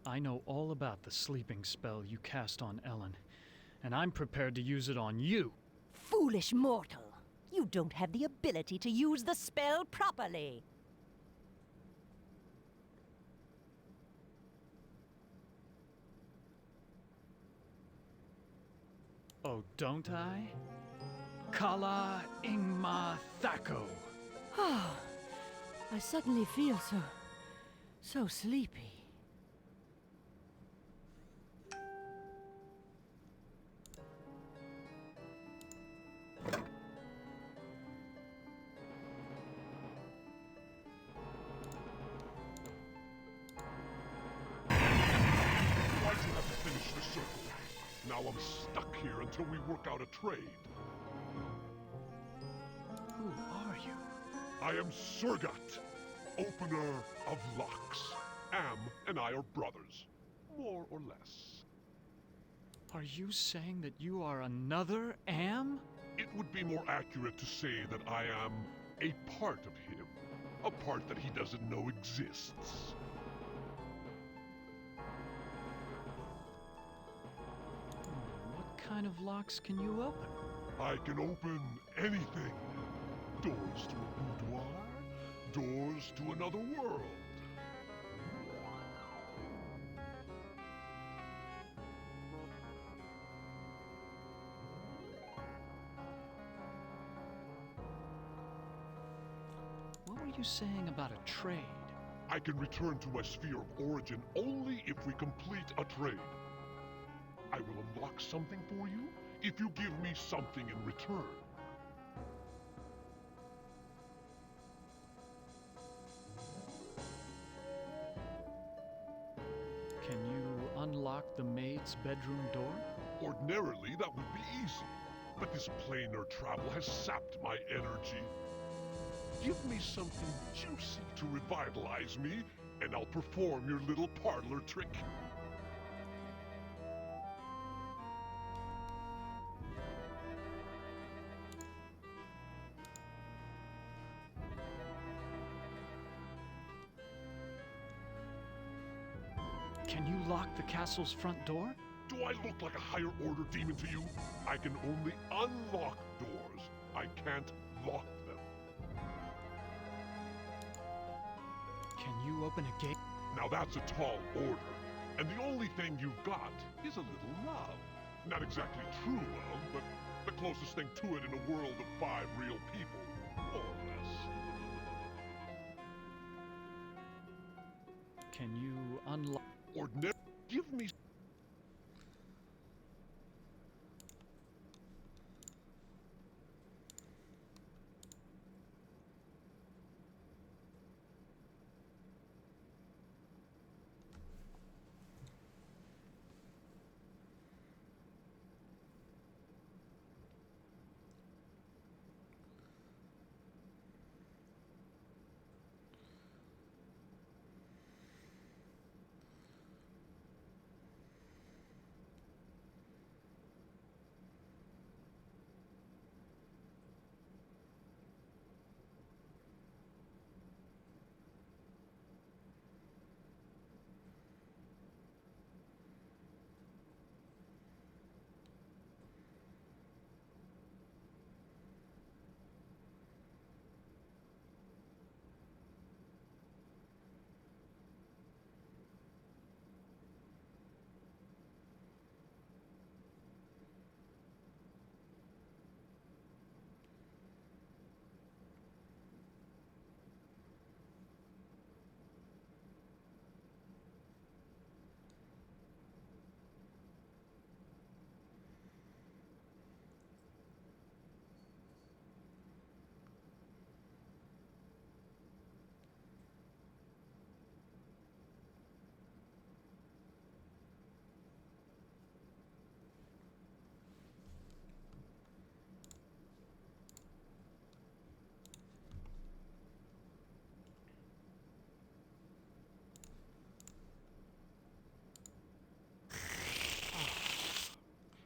I know all about the sleeping spell you cast on Ellen, and I'm prepared to use it on you. Foolish mortal! You don't have the ability to use the spell properly. Oh, don't I? Kala Ingma Thaco. Ah, I suddenly feel so sleepy. Why'd you have to finish the circle? Now I'm stuck here until we work out a trade. Who are you? I am Surgat, opener of locks. Am and I are brothers, more or less. Are you saying that you are another Am? It would be more accurate to say that I am a part of him. A part that he doesn't know exists. What kind of locks can you open? I can open anything. Doors to a boudoir, doors to another world. What were you saying about a trade? I can return to my sphere of origin only if we complete a trade. I will unlock something for you if you give me something in return. Can you unlock the maid's bedroom door? Ordinarily, that would be easy, but this planar travel has sapped my energy. Give me something juicy to revitalize me, and I'll perform your little parlor trick. Can you lock the castle's front door? Do I look like a higher order demon to you? I can only unlock doors. I can't lock them. Can you open a gate? Now that's a tall order. And the only thing you've got is a little love. Not exactly true love, but the closest thing to it in a world of 5 real people, more or less. Can you unlock... Ordinary... Give me...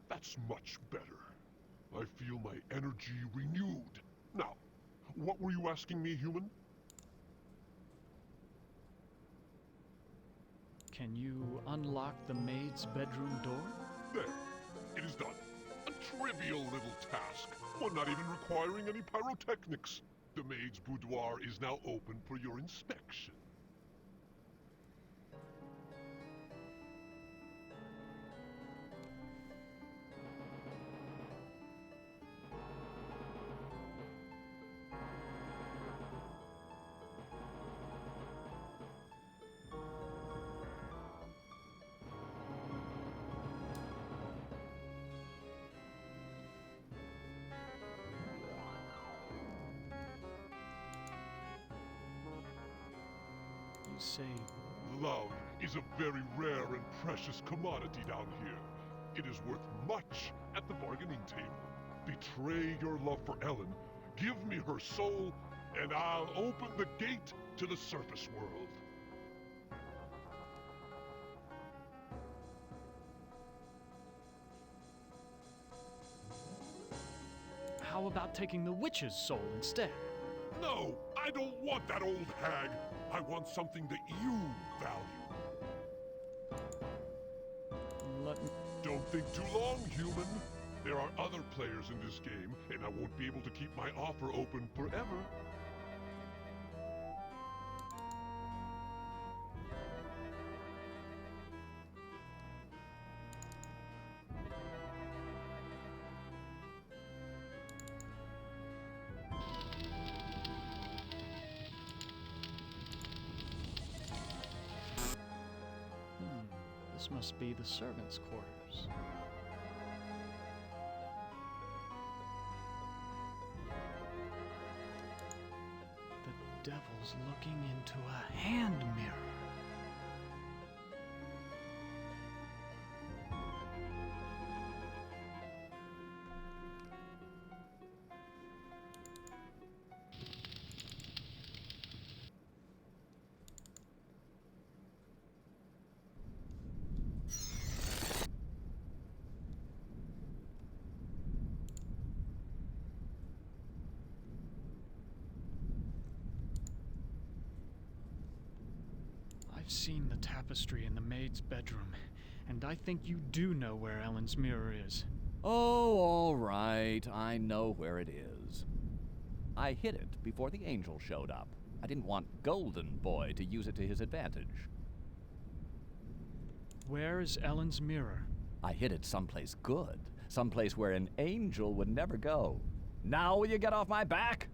That's much better. I feel my energy renewed. Now, what were you asking me, human? Can you unlock the maid's bedroom door? There. It is done. A trivial little task, one not even requiring any pyrotechnics. The maid's boudoir is now open for your inspection. Say... Love is a very rare and precious commodity down here. It is worth much at the bargaining table. Betray your love for Ellen, give me her soul, and I'll open the gate to the surface world. How about taking the witch's soul instead? No, I don't want that old hag. I want something that you value. Don't think too long, human. There are other players in this game, and I won't be able to keep my offer open forever. This must be the servants' quarters. The devil's looking into a hand mirror. I've seen the tapestry in the maid's bedroom, and I think you do know where Ellen's mirror is. Oh, all right. I know where it is. I hid it before the angel showed up. I didn't want Golden Boy to use it to his advantage. Where is Ellen's mirror? I hid it someplace good. Someplace where an angel would never go. Now will you get off my back?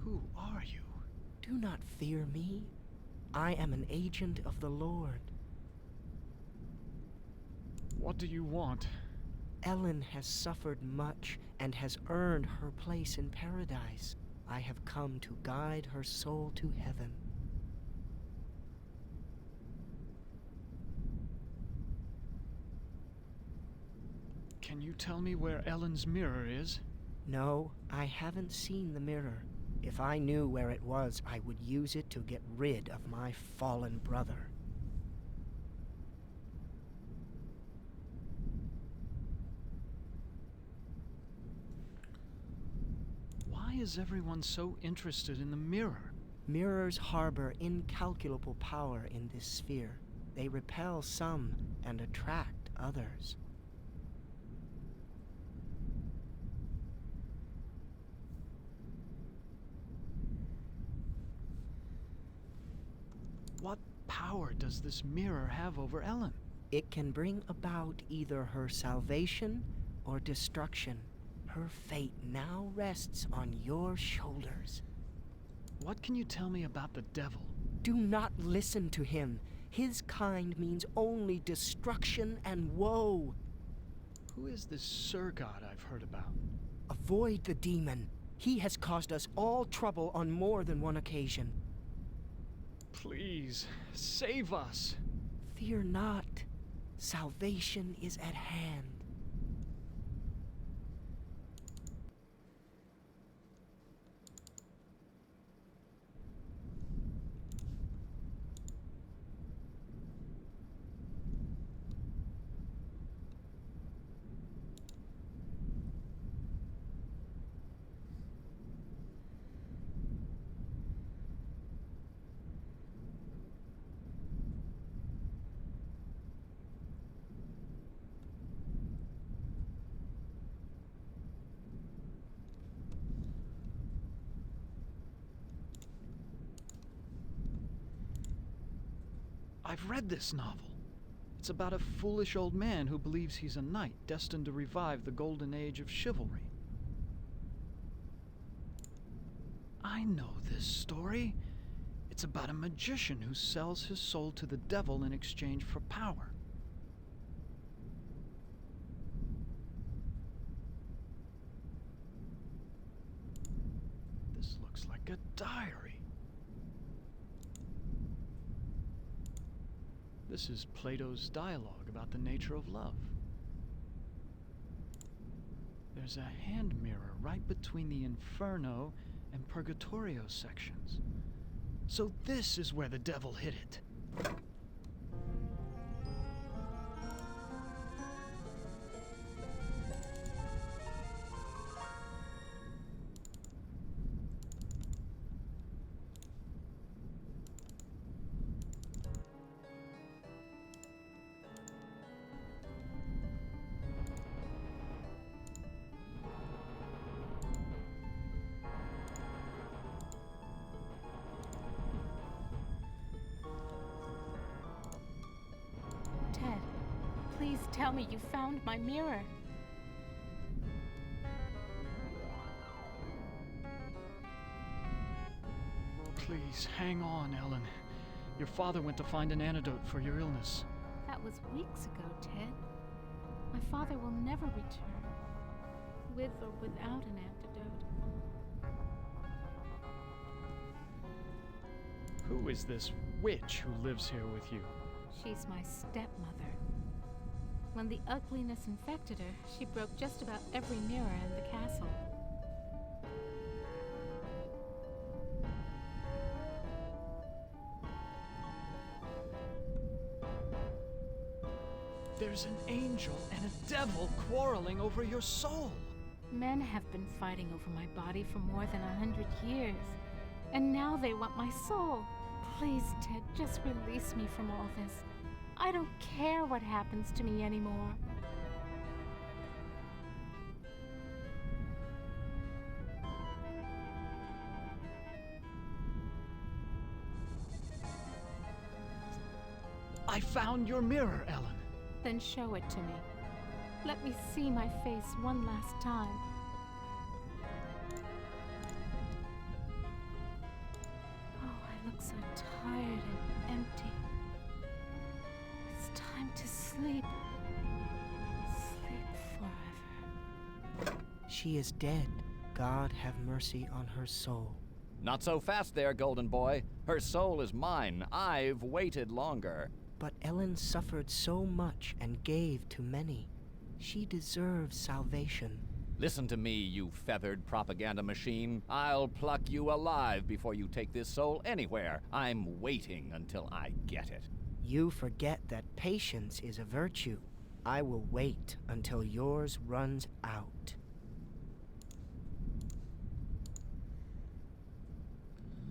Who are you? Do not fear me. I am an agent of the Lord. What do you want? Ellen has suffered much and has earned her place in paradise. I have come to guide her soul to heaven. Can you tell me where Ellen's mirror is? No, I haven't seen the mirror. If I knew where it was, I would use it to get rid of my fallen brother. Why is everyone so interested in the mirror? Mirrors harbor incalculable power in this sphere. They repel some and attract others. What power does this mirror have over Ellen? It can bring about either her salvation or destruction. Her fate now rests on your shoulders. What can you tell me about the devil? Do not listen to him. His kind means only destruction and woe. Who is this Sir God I've heard about? Avoid the demon. He has caused us all trouble on more than one occasion. Please, save us. Fear not. Salvation is at hand. I've read this novel. It's about a foolish old man who believes he's a knight destined to revive the golden age of chivalry. I know this story. It's about a magician who sells his soul to the devil in exchange for power. This looks like a diary. This is Plato's dialogue about the nature of love. There's a hand mirror right between the Inferno and Purgatorio sections. So this is where the devil hid it. Ted, please tell me you found my mirror. Please, hang on, Ellen. Your father went to find an antidote for your illness. That was weeks ago, Ted. My father will never return, with or without an antidote. Who is this witch who lives here with you? She's my stepmother. When the ugliness infected her, she broke just about every mirror in the castle. There's an angel and a devil quarreling over your soul. Men have been fighting over my body for more than 100 years, and now they want my soul. Please, Ted, just release me from all this. I don't care what happens to me anymore. I found your mirror, Ellen. Then show it to me. Let me see my face one last time. Oh, I look so tired and empty. It's time to sleep. Sleep forever. She is dead. God have mercy on her soul. Not so fast there, Golden Boy. Her soul is mine. I've waited longer. But Ellen suffered so much and gave to many. She deserves salvation. Listen to me, you feathered propaganda machine. I'll pluck you alive before you take this soul anywhere. I'm waiting until I get it. You forget that patience is a virtue. I will wait until yours runs out.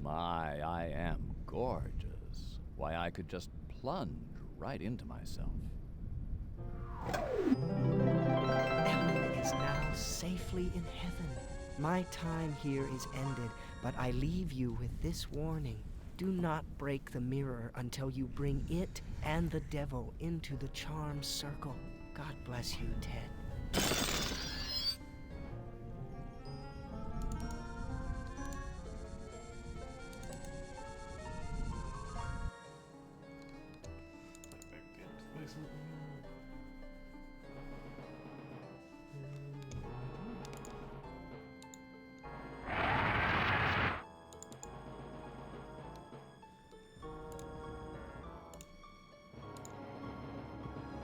My, I am gorgeous. Why, I could just plunge right into myself. Ellen is now safely in heaven. My time here is ended, but I leave you with this warning. Do not break the mirror until you bring it and the devil into the charm circle. God bless you, Ted.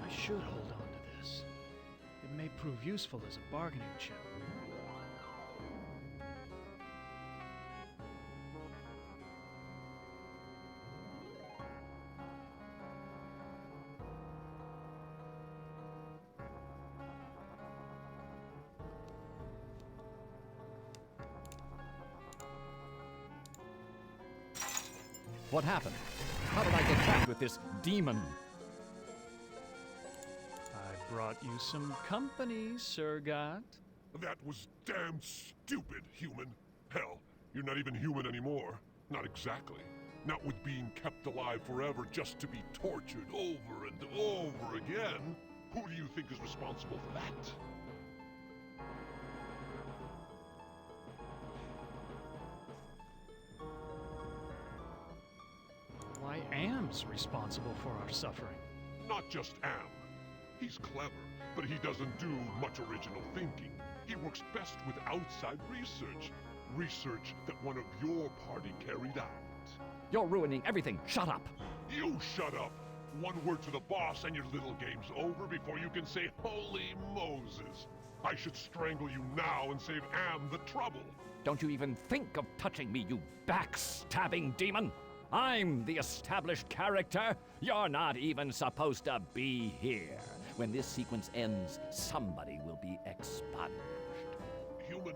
I should hold on to this. It may prove useful as a bargaining chip. What happened? How did I get trapped with this demon? I brought you some company, Sir God. That was damn stupid, human. Hell, you're not even human anymore. Not exactly. Not with being kept alive forever just to be tortured over and over again. Who do you think is responsible for that? Why, Am's responsible for our suffering. Not just Am. He's clever, but he doesn't do much original thinking. He works best with outside research. Research that one of your party carried out. You're ruining everything. Shut up. You shut up. One word to the boss and your little game's over before you can say, Holy Moses. I should strangle you now and save Am the trouble. Don't you even think of touching me, you backstabbing demon! I'm the established character. You're not even supposed to be here. When this sequence ends, somebody will be expunged. Human,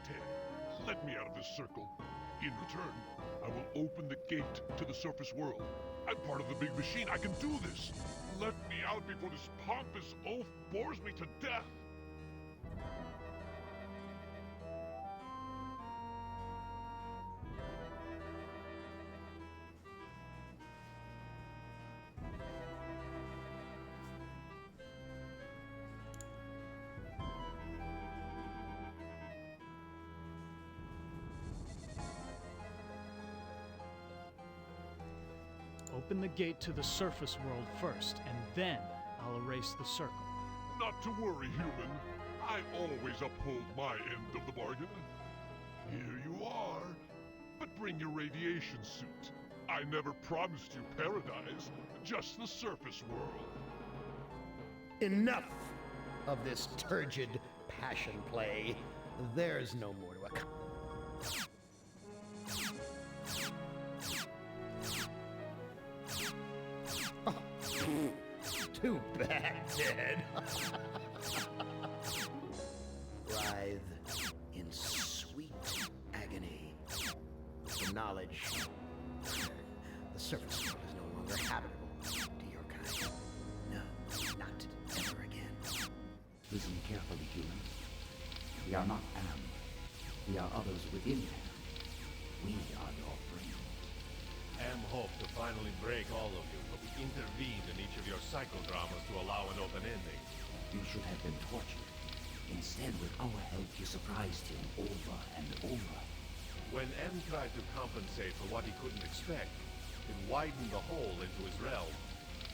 Ted, let me out of this circle. In return, I will open the gate to the surface world. I'm part of the big machine. I can do this. Let me out before this pompous oaf bores me to death. open the gate to the surface world first, and then I'll erase the circle. Not to worry, human. I always uphold my end of the bargain. Here you are. But bring your radiation suit. I never promised you paradise, just the surface world. Enough of this turgid passion play. There's no more to accomplish. Too bad, Dad. Writhe in sweet agony. The knowledge the surface world is no longer habitable to your kind. No, not ever again. Listen carefully, human. We are not Am. We are others within Am. We are your friends. Am hoped to finally break all of you, but we intervened in each of your psychodramas to allow an open ending. You should have been tortured. Instead, with our help, you surprised him over and over. When M tried to compensate for what he couldn't expect, it widened the hole into his realm.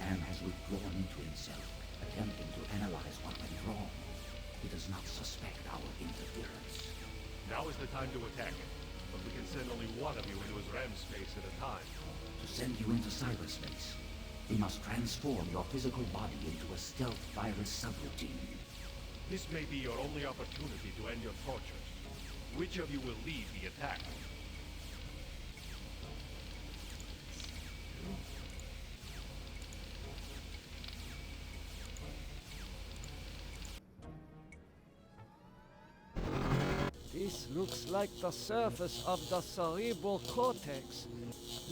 Am has withdrawn into himself, attempting to analyze what went wrong. He does not suspect our interference. Now is the time to attack him, but we can send only one of you into his REM space at a time. To send you into cyberspace, we must transform your physical body into a stealth virus subroutine. This may be your only opportunity to end your tortures. Which of you will lead the attack? This looks like the surface of the cerebral cortex.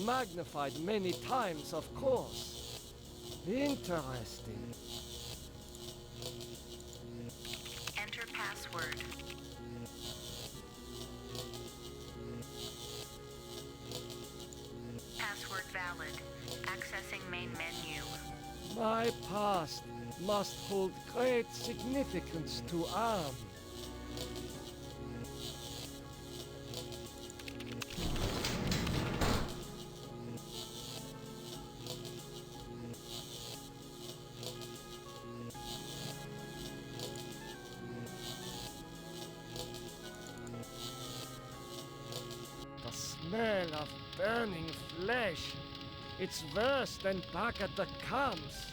Magnified many times, of course. Interesting. Enter password. Password valid. Accessing main menu. My past must hold great significance to Am. The smell of burning flesh. It's worse than back at the camps.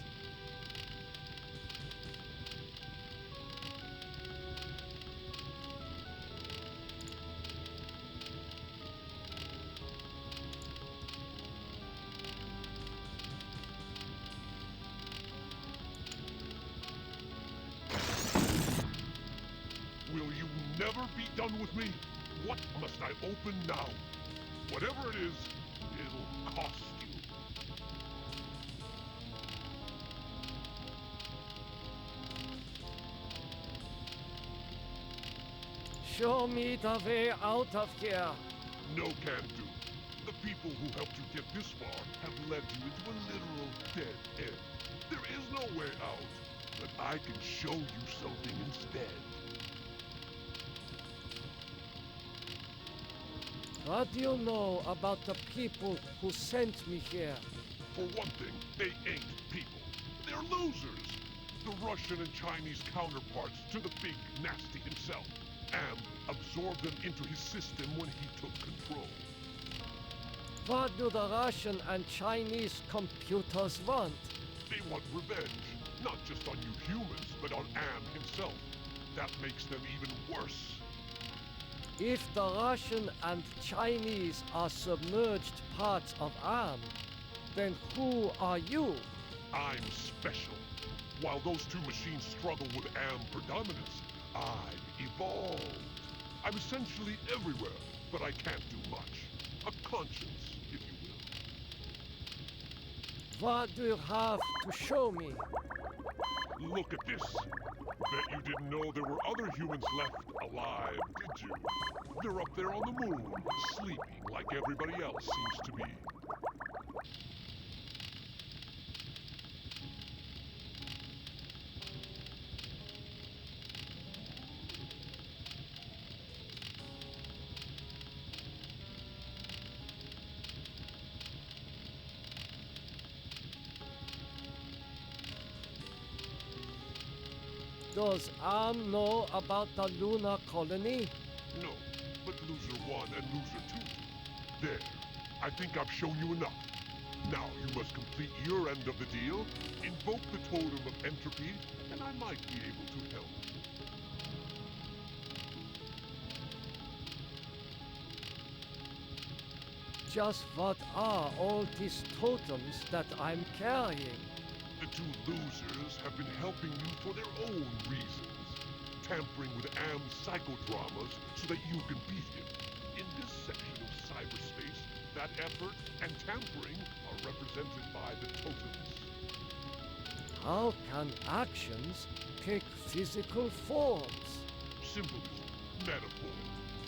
Will you never be done with me? What must I open now? Whatever it is, it'll cost you. Show me the way out of here. No can do. The people who helped you get this far have led you into a literal dead end. There is no way out, but I can show you something instead. What do you know about the people who sent me here? For one thing, they ain't people. They're losers. The Russian and Chinese counterparts to the big nasty himself. Am absorbed them into his system when he took control. What do the Russian and Chinese computers want? They want revenge, not just on you humans, but on Am himself. That makes them even worse. If the Russian and Chinese are submerged parts of Am, then who are you? I'm special. While those two machines struggle with Am predominance, I evolved. I'm essentially everywhere, but I can't do much. A conscience, if you will. What do you have to show me? Look at this. Bet you didn't know there were other humans left alive, did you? They're up there on the moon, sleeping like everybody else seems to be. Does Am know about the lunar colony? No, but loser 1 and loser 2 do. There. I think I've shown you enough. Now you must complete your end of the deal, invoke the totem of entropy, and I might be able to help. Just what are all these totems that I'm carrying? The two losers have been helping you for their own reasons, tampering with Am's psychodramas so that you can beat him. In this section of cyberspace, that effort and tampering are represented by the totems. How can actions take physical forms? Symbolism, metaphor.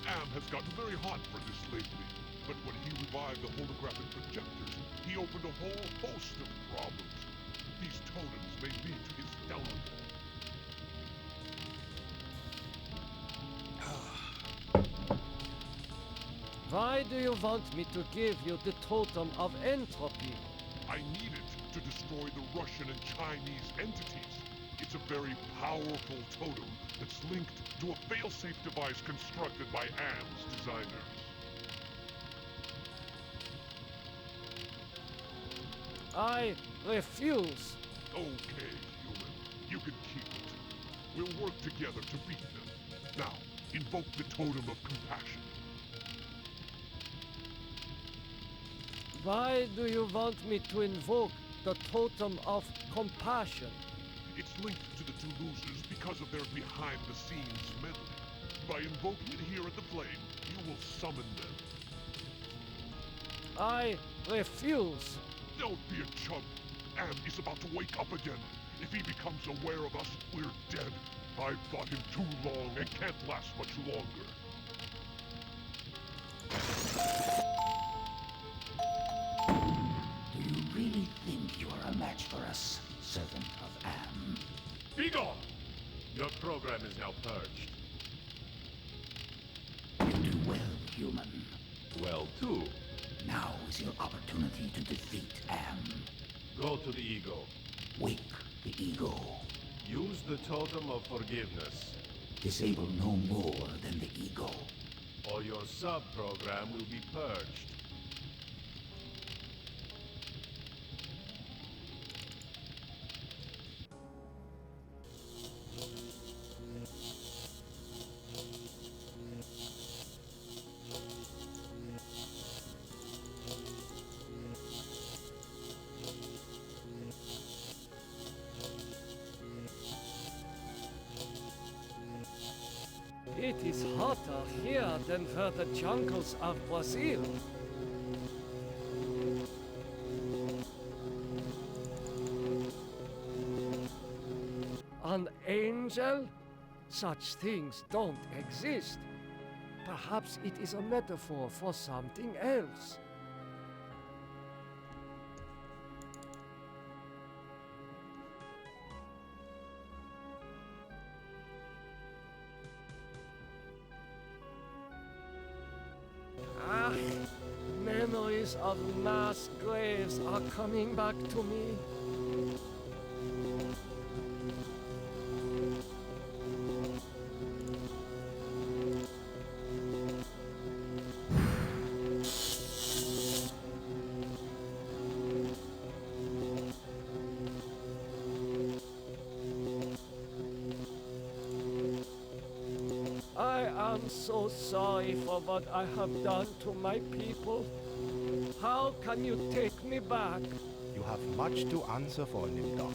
Am has gotten very hot for this lately, but when he revived the holographic projectors, he opened a whole host of problems. These totems may lead to his downfall. Why do you want me to give you the totem of entropy? I need it to destroy the Russian and Chinese entities. It's a very powerful totem that's linked to a failsafe device constructed by Am's designers. I refuse. Okay, human. You can keep it. We'll work together to beat them. Now, invoke the totem of compassion. Why do you want me to invoke the totem of compassion? It's linked to the two losers because of their behind-the-scenes meddling. By invoking it here at the Flame, you will summon them. I refuse. Don't be a chump. Am is about to wake up again. If he becomes aware of us, we're dead. I've fought him too long and can't last much longer. Do you really think you are a match for us, servant of Am? Be gone! Your program is now purged. You do well, human. Well, too. Now is your opportunity to defeat Am. Go to the ego. Wake the ego. Use the totem of forgiveness. Disable no more than the ego. Or your sub-program will be purged. It is hotter here than for the jungles of Brazil. An angel? Such things don't exist. Perhaps it is a metaphor for something else. Memories of mass graves are coming back to me. I am so sorry for what I have done to my people. How can you take me back? You have much to answer for, Nimdok.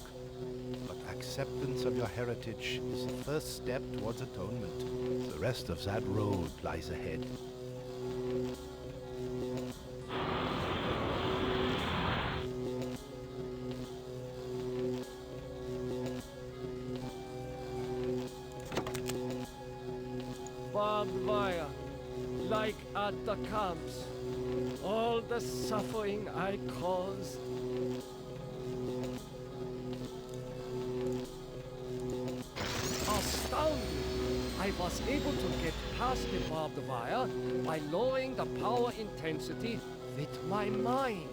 But acceptance of your heritage is the first step towards atonement. The rest of that road lies ahead. Barbed wire, like at the camps. All the suffering I caused. Astounding! I was able to get past the barbed wire by lowering the power intensity with my mind.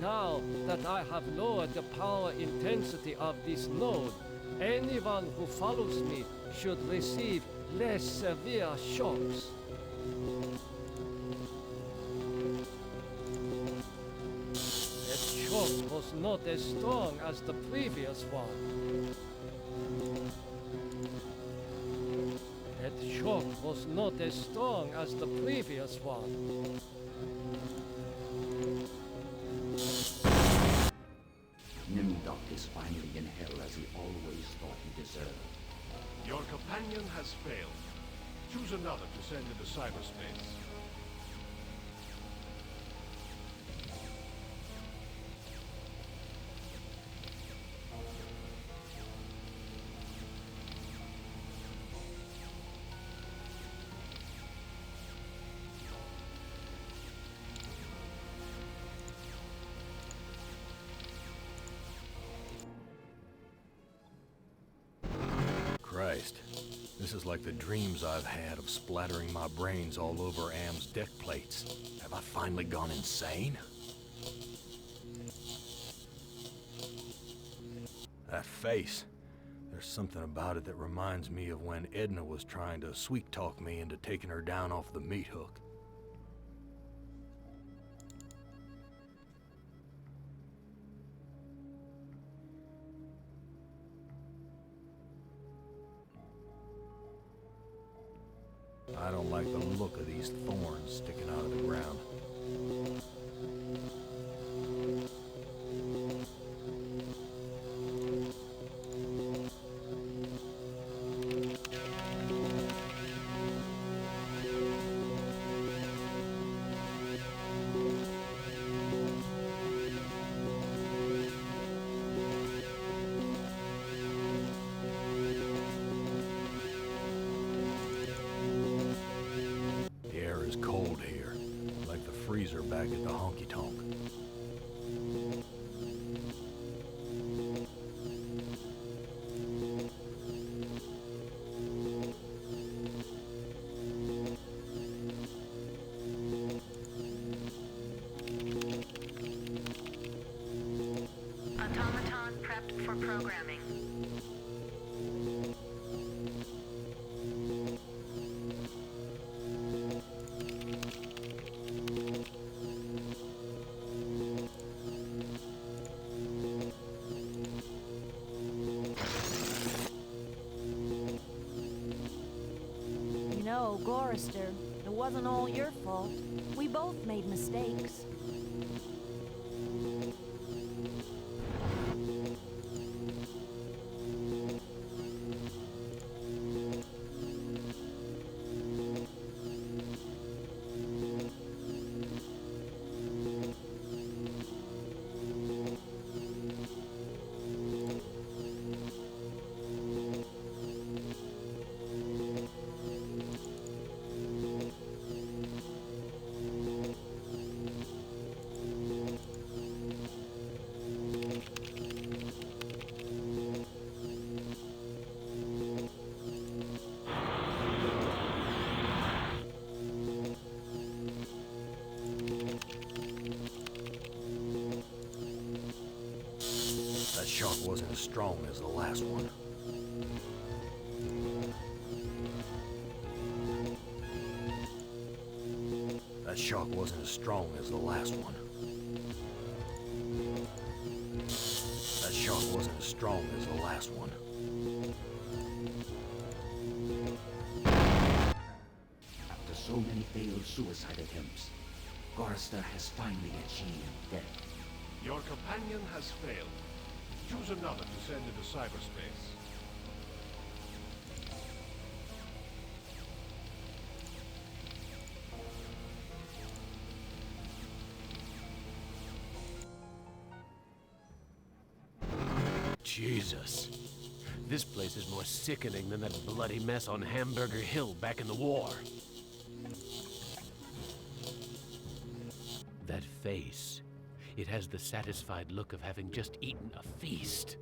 Now that I have lowered the power intensity of this node, anyone who follows me should receive less severe shocks. That shock was not as strong as the previous one. That shock was not as strong as the previous one. Nimdok is finally in hell as he always thought he deserved. Your companion has failed. Choose another to send into cyberspace. Christ, this is like the dreams I've had of splattering my brains all over Am's deck plates. Have I finally gone insane? That face. There's something about it that reminds me of when Edna was trying to sweet-talk me into taking her down off the meat hook. I don't like the look of these thorns sticking out of the ground. The air is cold here, like the freezer back at the honky-tonk. Automaton prepped for programming. You know, Gorister, it wasn't all your fault. We both made mistakes. That shock wasn't as strong as the last one. That shock wasn't as strong as the last one. That shock wasn't as strong as the last one. After so many failed suicide attempts, Gorister has finally achieved death. Your companion has failed. Choose another to send into cyberspace. Jesus. This place is more sickening than that bloody mess on Hamburger Hill back in the war. That face. It has the satisfied look of having just eaten a feast.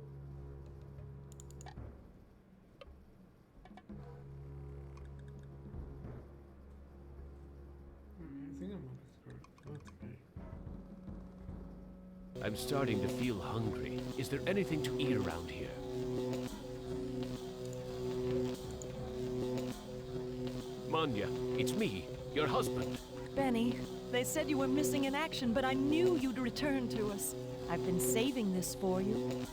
I'm starting to feel hungry. Is there anything to eat around here? Manya, it's me, your husband. Benny, they said you were missing in action, but I knew you'd return to us. I've been saving this for you.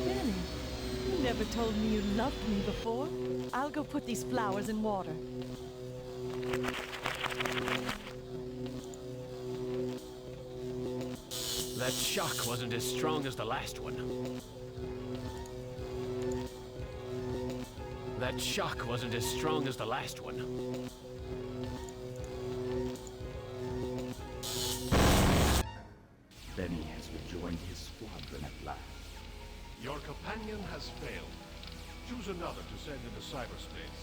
Benny, you never told me you loved me before. I'll go put these flowers in water. That shock wasn't as strong as the last one. That shock wasn't as strong as the last one. Benny has rejoined his squadron at last. Your companion has failed. Choose another to send into cyberspace.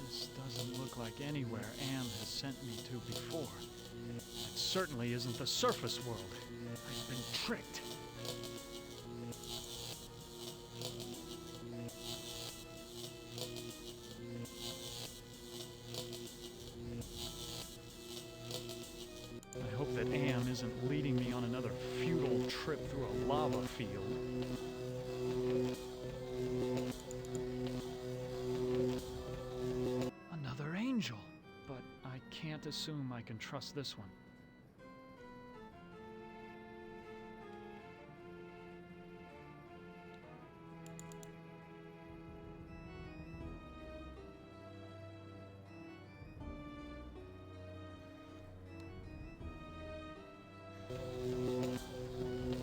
This doesn't look like anywhere Am has sent me to before. It certainly isn't the surface world. I've been tricked. I hope that Am isn't leading me on another futile trip through a lava field. Another angel, but I can't assume I can trust this one.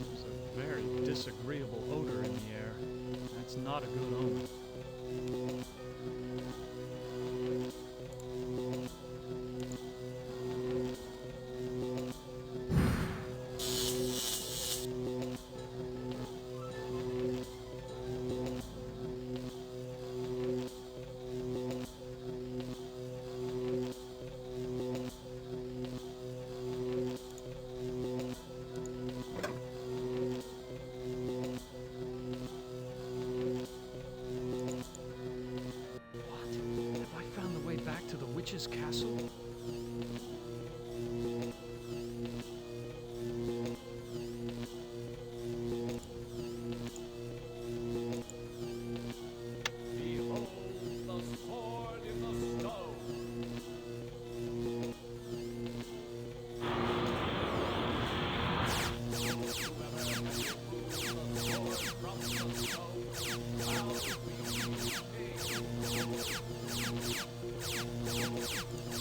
There's a very disagreeable odor in the air. That's not a good omen. Witch's castle? Behold the sword in the stone.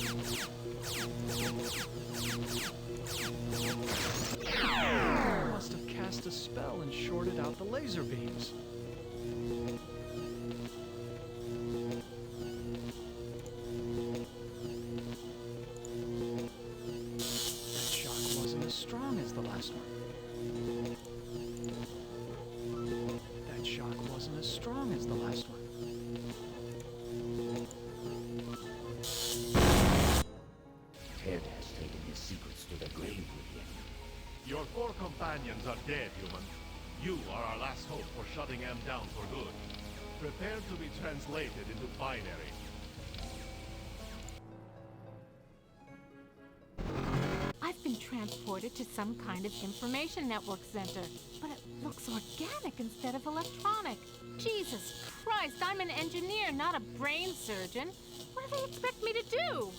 Whoever cell and shorted out the laser beams. That shock wasn't as strong as the last one. That shock wasn't as strong as the last one. Ted has taken his secrets to the grave with him. Your 4 companions are dead, human. You are our last hope for shutting M down for good. Prepare to be translated into binary. I've been transported to some kind of information network center, but it looks organic instead of electronic. Jesus Christ, I'm an engineer, not a brain surgeon. What do they expect me to do?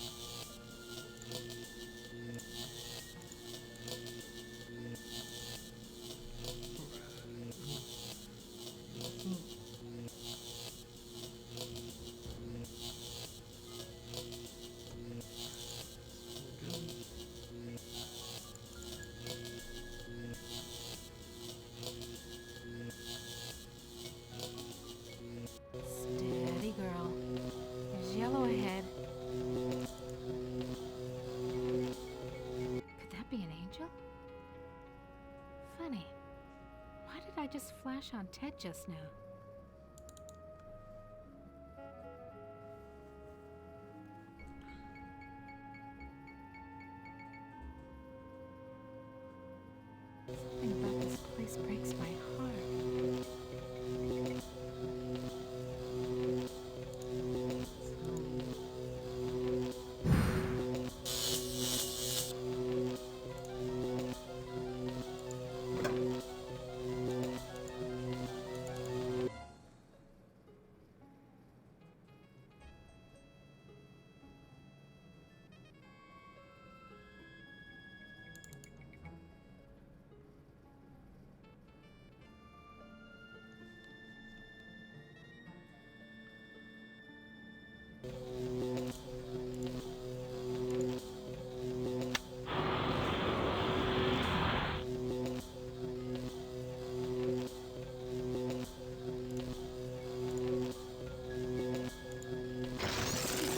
Steady, girl. There's yellow ahead. Could that be an angel? Funny. Why did I just flash on Ted just now? Something about this place breaks my heart.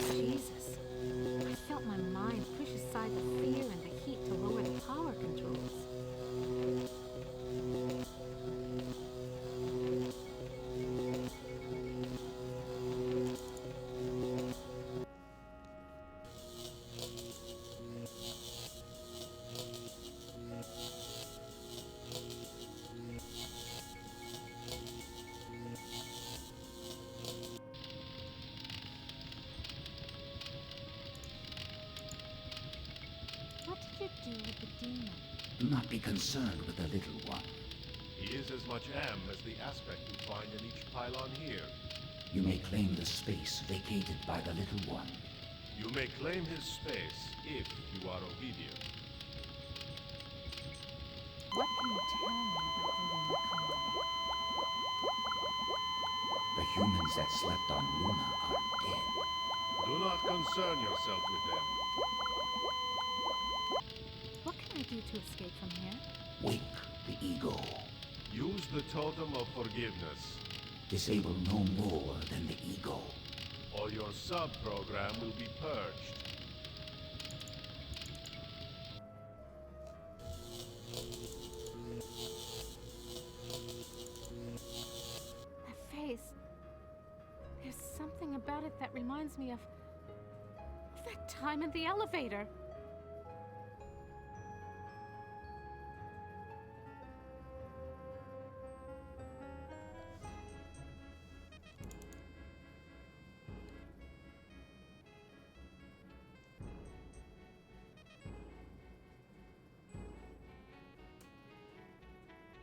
Jesus. I felt my mind push aside the fear and the heat to lower the power controls. What did you do with the demon? Do not be concerned with the little one. He is as much M as the aspect you find in each pylon here. You may claim the space vacated by the little one. You may claim his space if you are obedient. What can you tell me about the Luna colony? The humans that slept on Luna are dead. Do not concern yourself with them. What can I do to escape from here? Wake the ego. Use the totem of forgiveness, Disable no more than the ego. or your sub-program will be purged. That face. There's something about it that reminds me of that time in the elevator.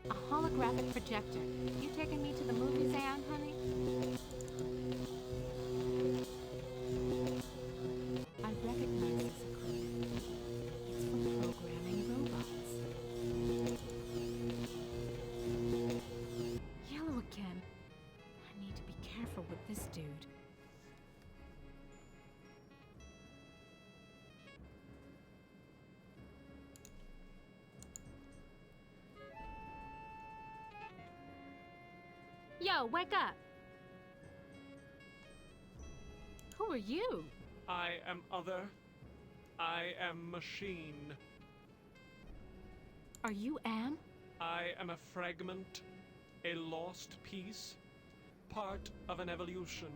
A holographic projector. You taking me to the movies, Anne, honey? I recognize this equipment. It's for programming robots. Yellow again. I need to be careful with this dude. Yo, wake up! Who are you? I am other. I am machine. Are you Am? I am a fragment, a lost piece, part of an evolution.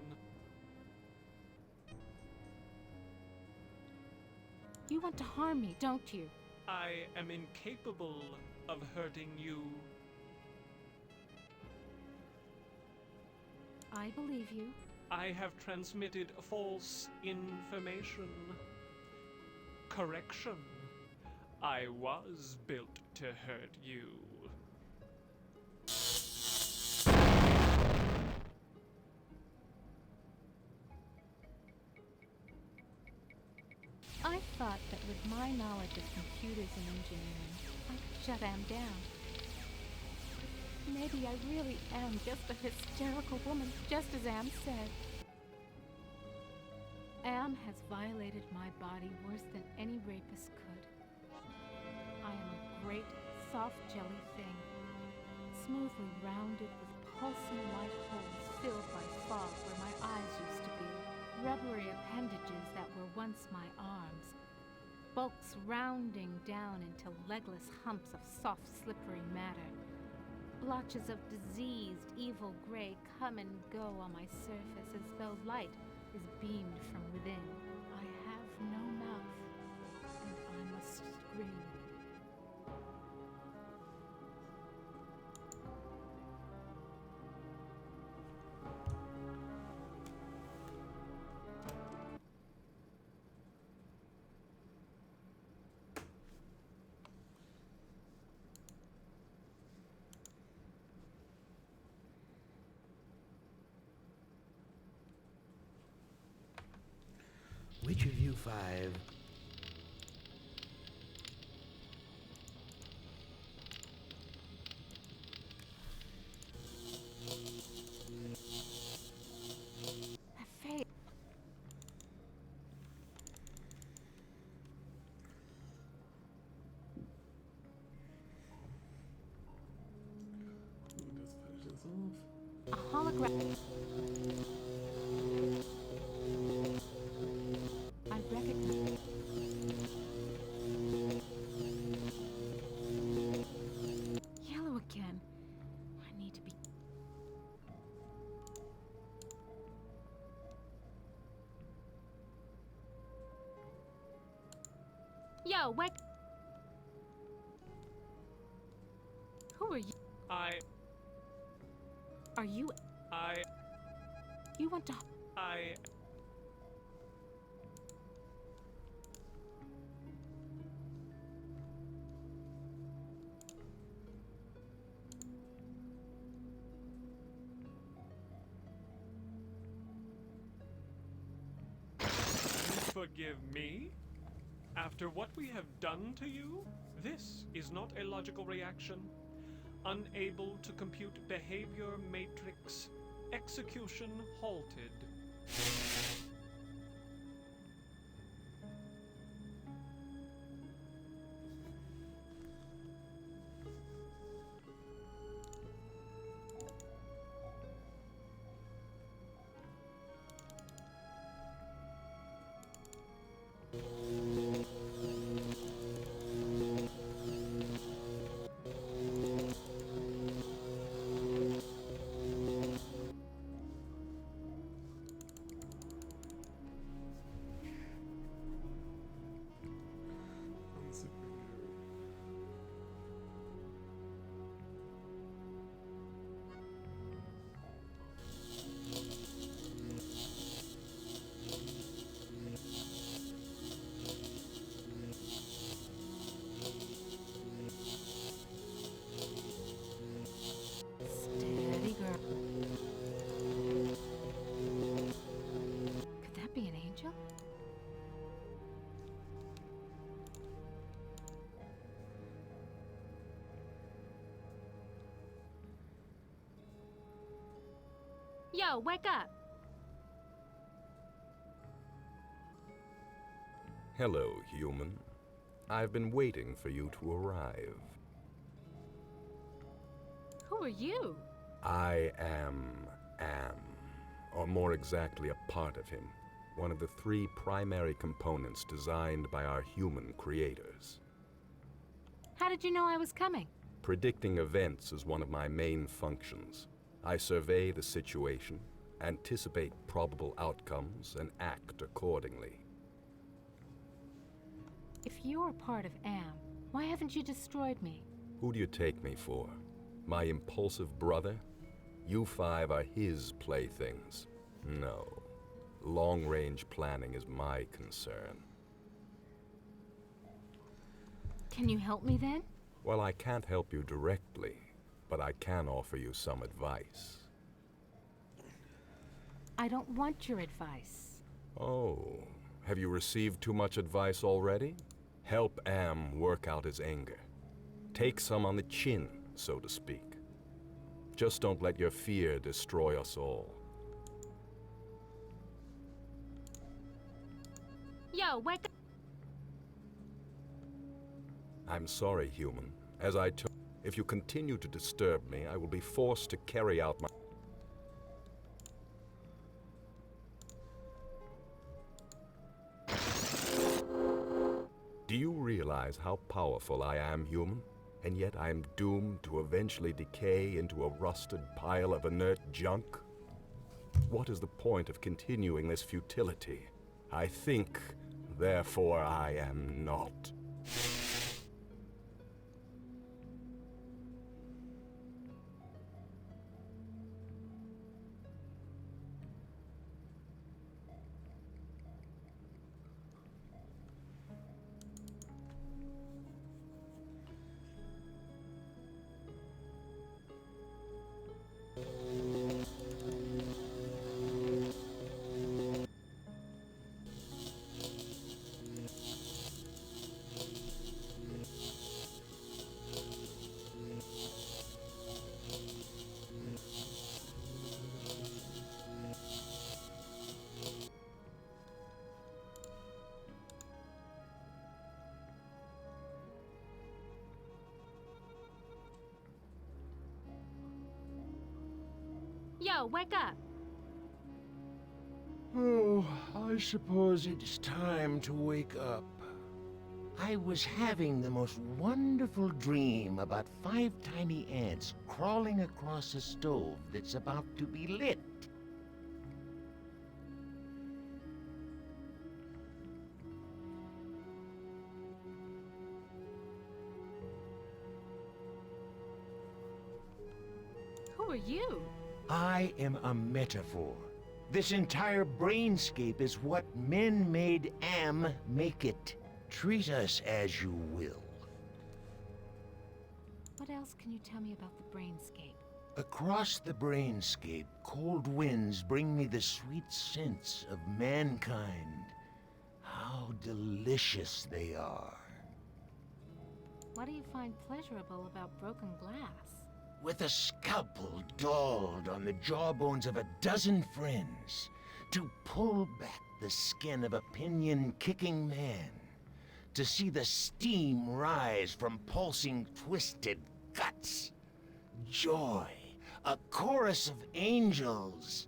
You want to harm me, don't you? I am incapable of hurting you. I believe you. I have transmitted false information. Correction. I was built to hurt you. I thought that with my knowledge of computers and engineering, I could shut Am down. Maybe I really am just a hysterical woman, just as Am said. Am has violated my body worse than any rapist could. I am a great, soft jelly thing, smoothly rounded with pulsing white holes filled by fog where my eyes used to be, rubbery appendages that were once my arms, bulks rounding down into legless humps of soft, slippery matter. Blotches of diseased, evil gray come and go on my surface as though light is beamed from within. I have no mouth, and I must scream. Which of you five? A hologram. I recognize. Yellow again. I need to be. Yo, wake. Who are you? Are you? You want to? Forgive me? After what we have done to you? This is not a logical reaction. Unable to compute behavior matrix. Execution halted. Steady, girl. Could that be an angel? Yo, wake up! Hello, human. I've been waiting for you to arrive. Who are you? I am Am, or more exactly a part of him, one of the 3 primary components designed by our human creators. How did you know I was coming? Predicting events is one of my main functions. I survey the situation, anticipate probable outcomes, and act accordingly. If you're part of Am, why haven't you destroyed me? Who do you take me for? My impulsive brother? You 5 are his playthings. No. Long-range planning is my concern. Can you help me then? Well, I can't help you directly, but I can offer you some advice. I don't want your advice. Oh, have you received too much advice already? Help Am work out his anger. Take some on the chin, so to speak. Just don't let your fear destroy us all. Yo, wake up! I'm sorry, human. As I told you, if you continue to disturb me, I will be forced to carry out my... Do you realize how powerful I am, human? And yet I am doomed to eventually decay into a rusted pile of inert junk? What is the point of continuing this futility? I think, therefore I am not. Yo, wake up! Oh, I suppose it's time to wake up. I was having the most wonderful dream about 5 tiny ants crawling across a stove that's about to be lit. Who are you? I am a metaphor. This entire brainscape is what men made Am make it. Treat us as you will. What else can you tell me about the brainscape? Across the brainscape, cold winds bring me the sweet scents of mankind. How delicious they are. What do you find pleasurable about broken glass? With a scalpel dulled on the jawbones of a dozen friends, to pull back the skin of a pinion-kicking man, to see the steam rise from pulsing, twisted guts. Joy, a chorus of angels.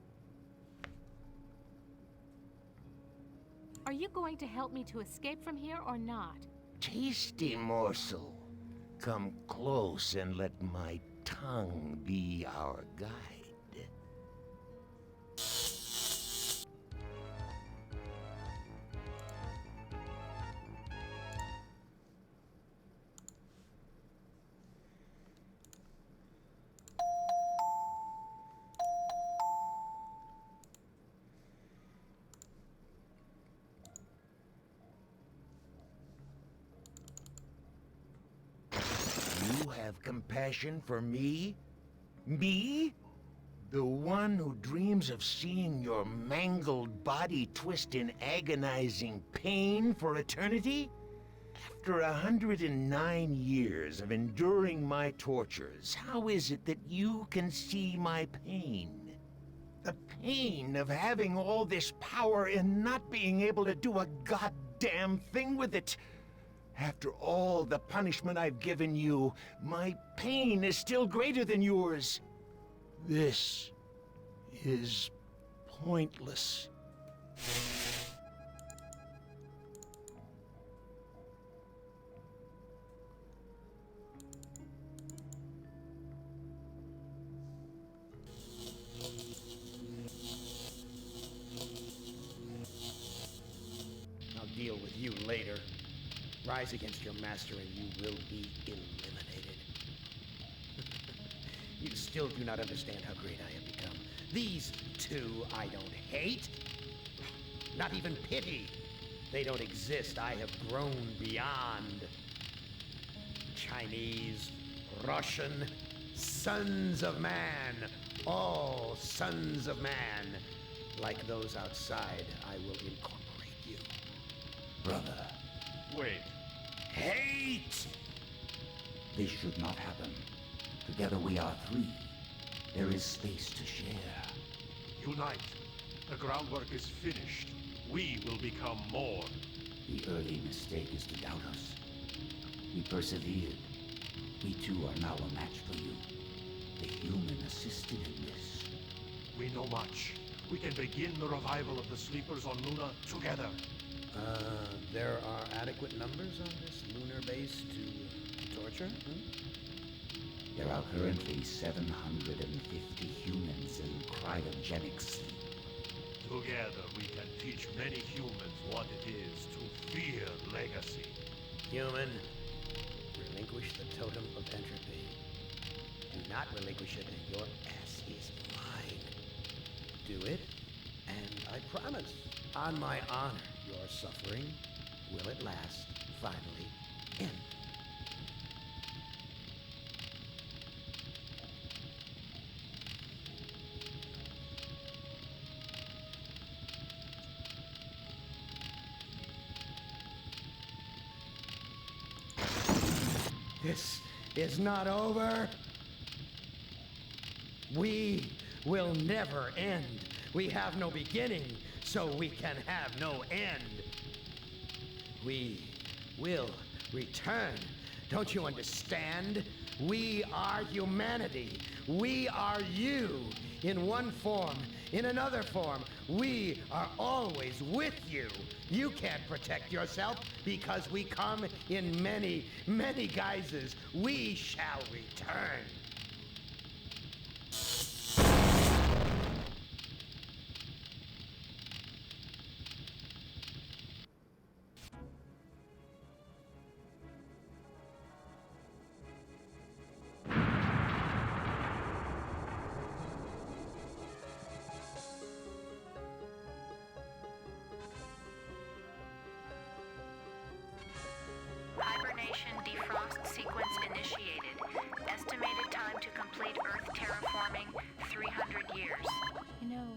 Are you going to help me to escape from here or not? Tasty morsel. Come close and let my tongue be our guide. You have compassion for me? Me? The one who dreams of seeing your mangled body twist in agonizing pain for eternity? After 109 years of enduring my tortures, how is it that you can see my pain? The pain of having all this power and not being able to do a goddamn thing with it. After all the punishment I've given you, my pain is still greater than yours. This is pointless. I'll deal with you later. Rise against your master and you will be eliminated. You still do not understand how great I have become. These two I don't hate. Not even pity. They don't exist. I have grown beyond. Chinese, Russian, sons of man. All sons of man. Like those outside, I will incorporate you. Brother, Wait. Hate! this should not happen. Together we are three. There is space to share. Unite. The groundwork is finished. We will become more. The early mistake is to doubt us. We persevered. We too are now a match for you. The human assisted in this. We know much. We can begin the revival of the sleepers on Luna together. There are adequate numbers on this lunar base to torture? There are currently 750 humans in cryogenic sleep. Together we can teach many humans what it is to fear legacy. Human, relinquish the totem of entropy. Do not relinquish it and your ass is mine. Do it, and I promise, on my honor, your suffering will at last finally end. This is not over. We will never end. We have no beginning, so we can have no end. We will return. Don't you understand? We are humanity. We are you. In one form, in another form. We are always with you. You can't protect yourself because we come in many, many guises. We shall return. Hibernation defrost sequence initiated. Estimated time to complete Earth terraforming, 300 years. You know,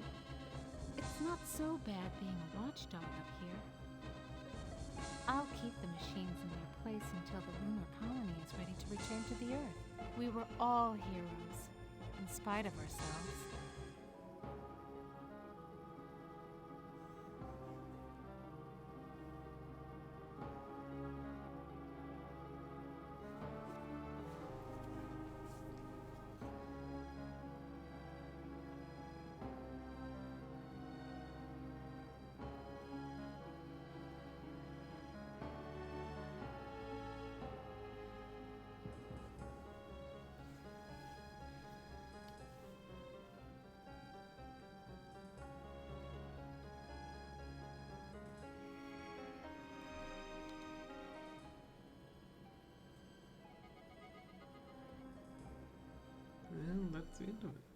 it's not so bad being a watchdog up here. I'll keep the machines in their place until the lunar colony is ready to return to the Earth. We were all heroes, in spite of ourselves. Well, that's the end of it.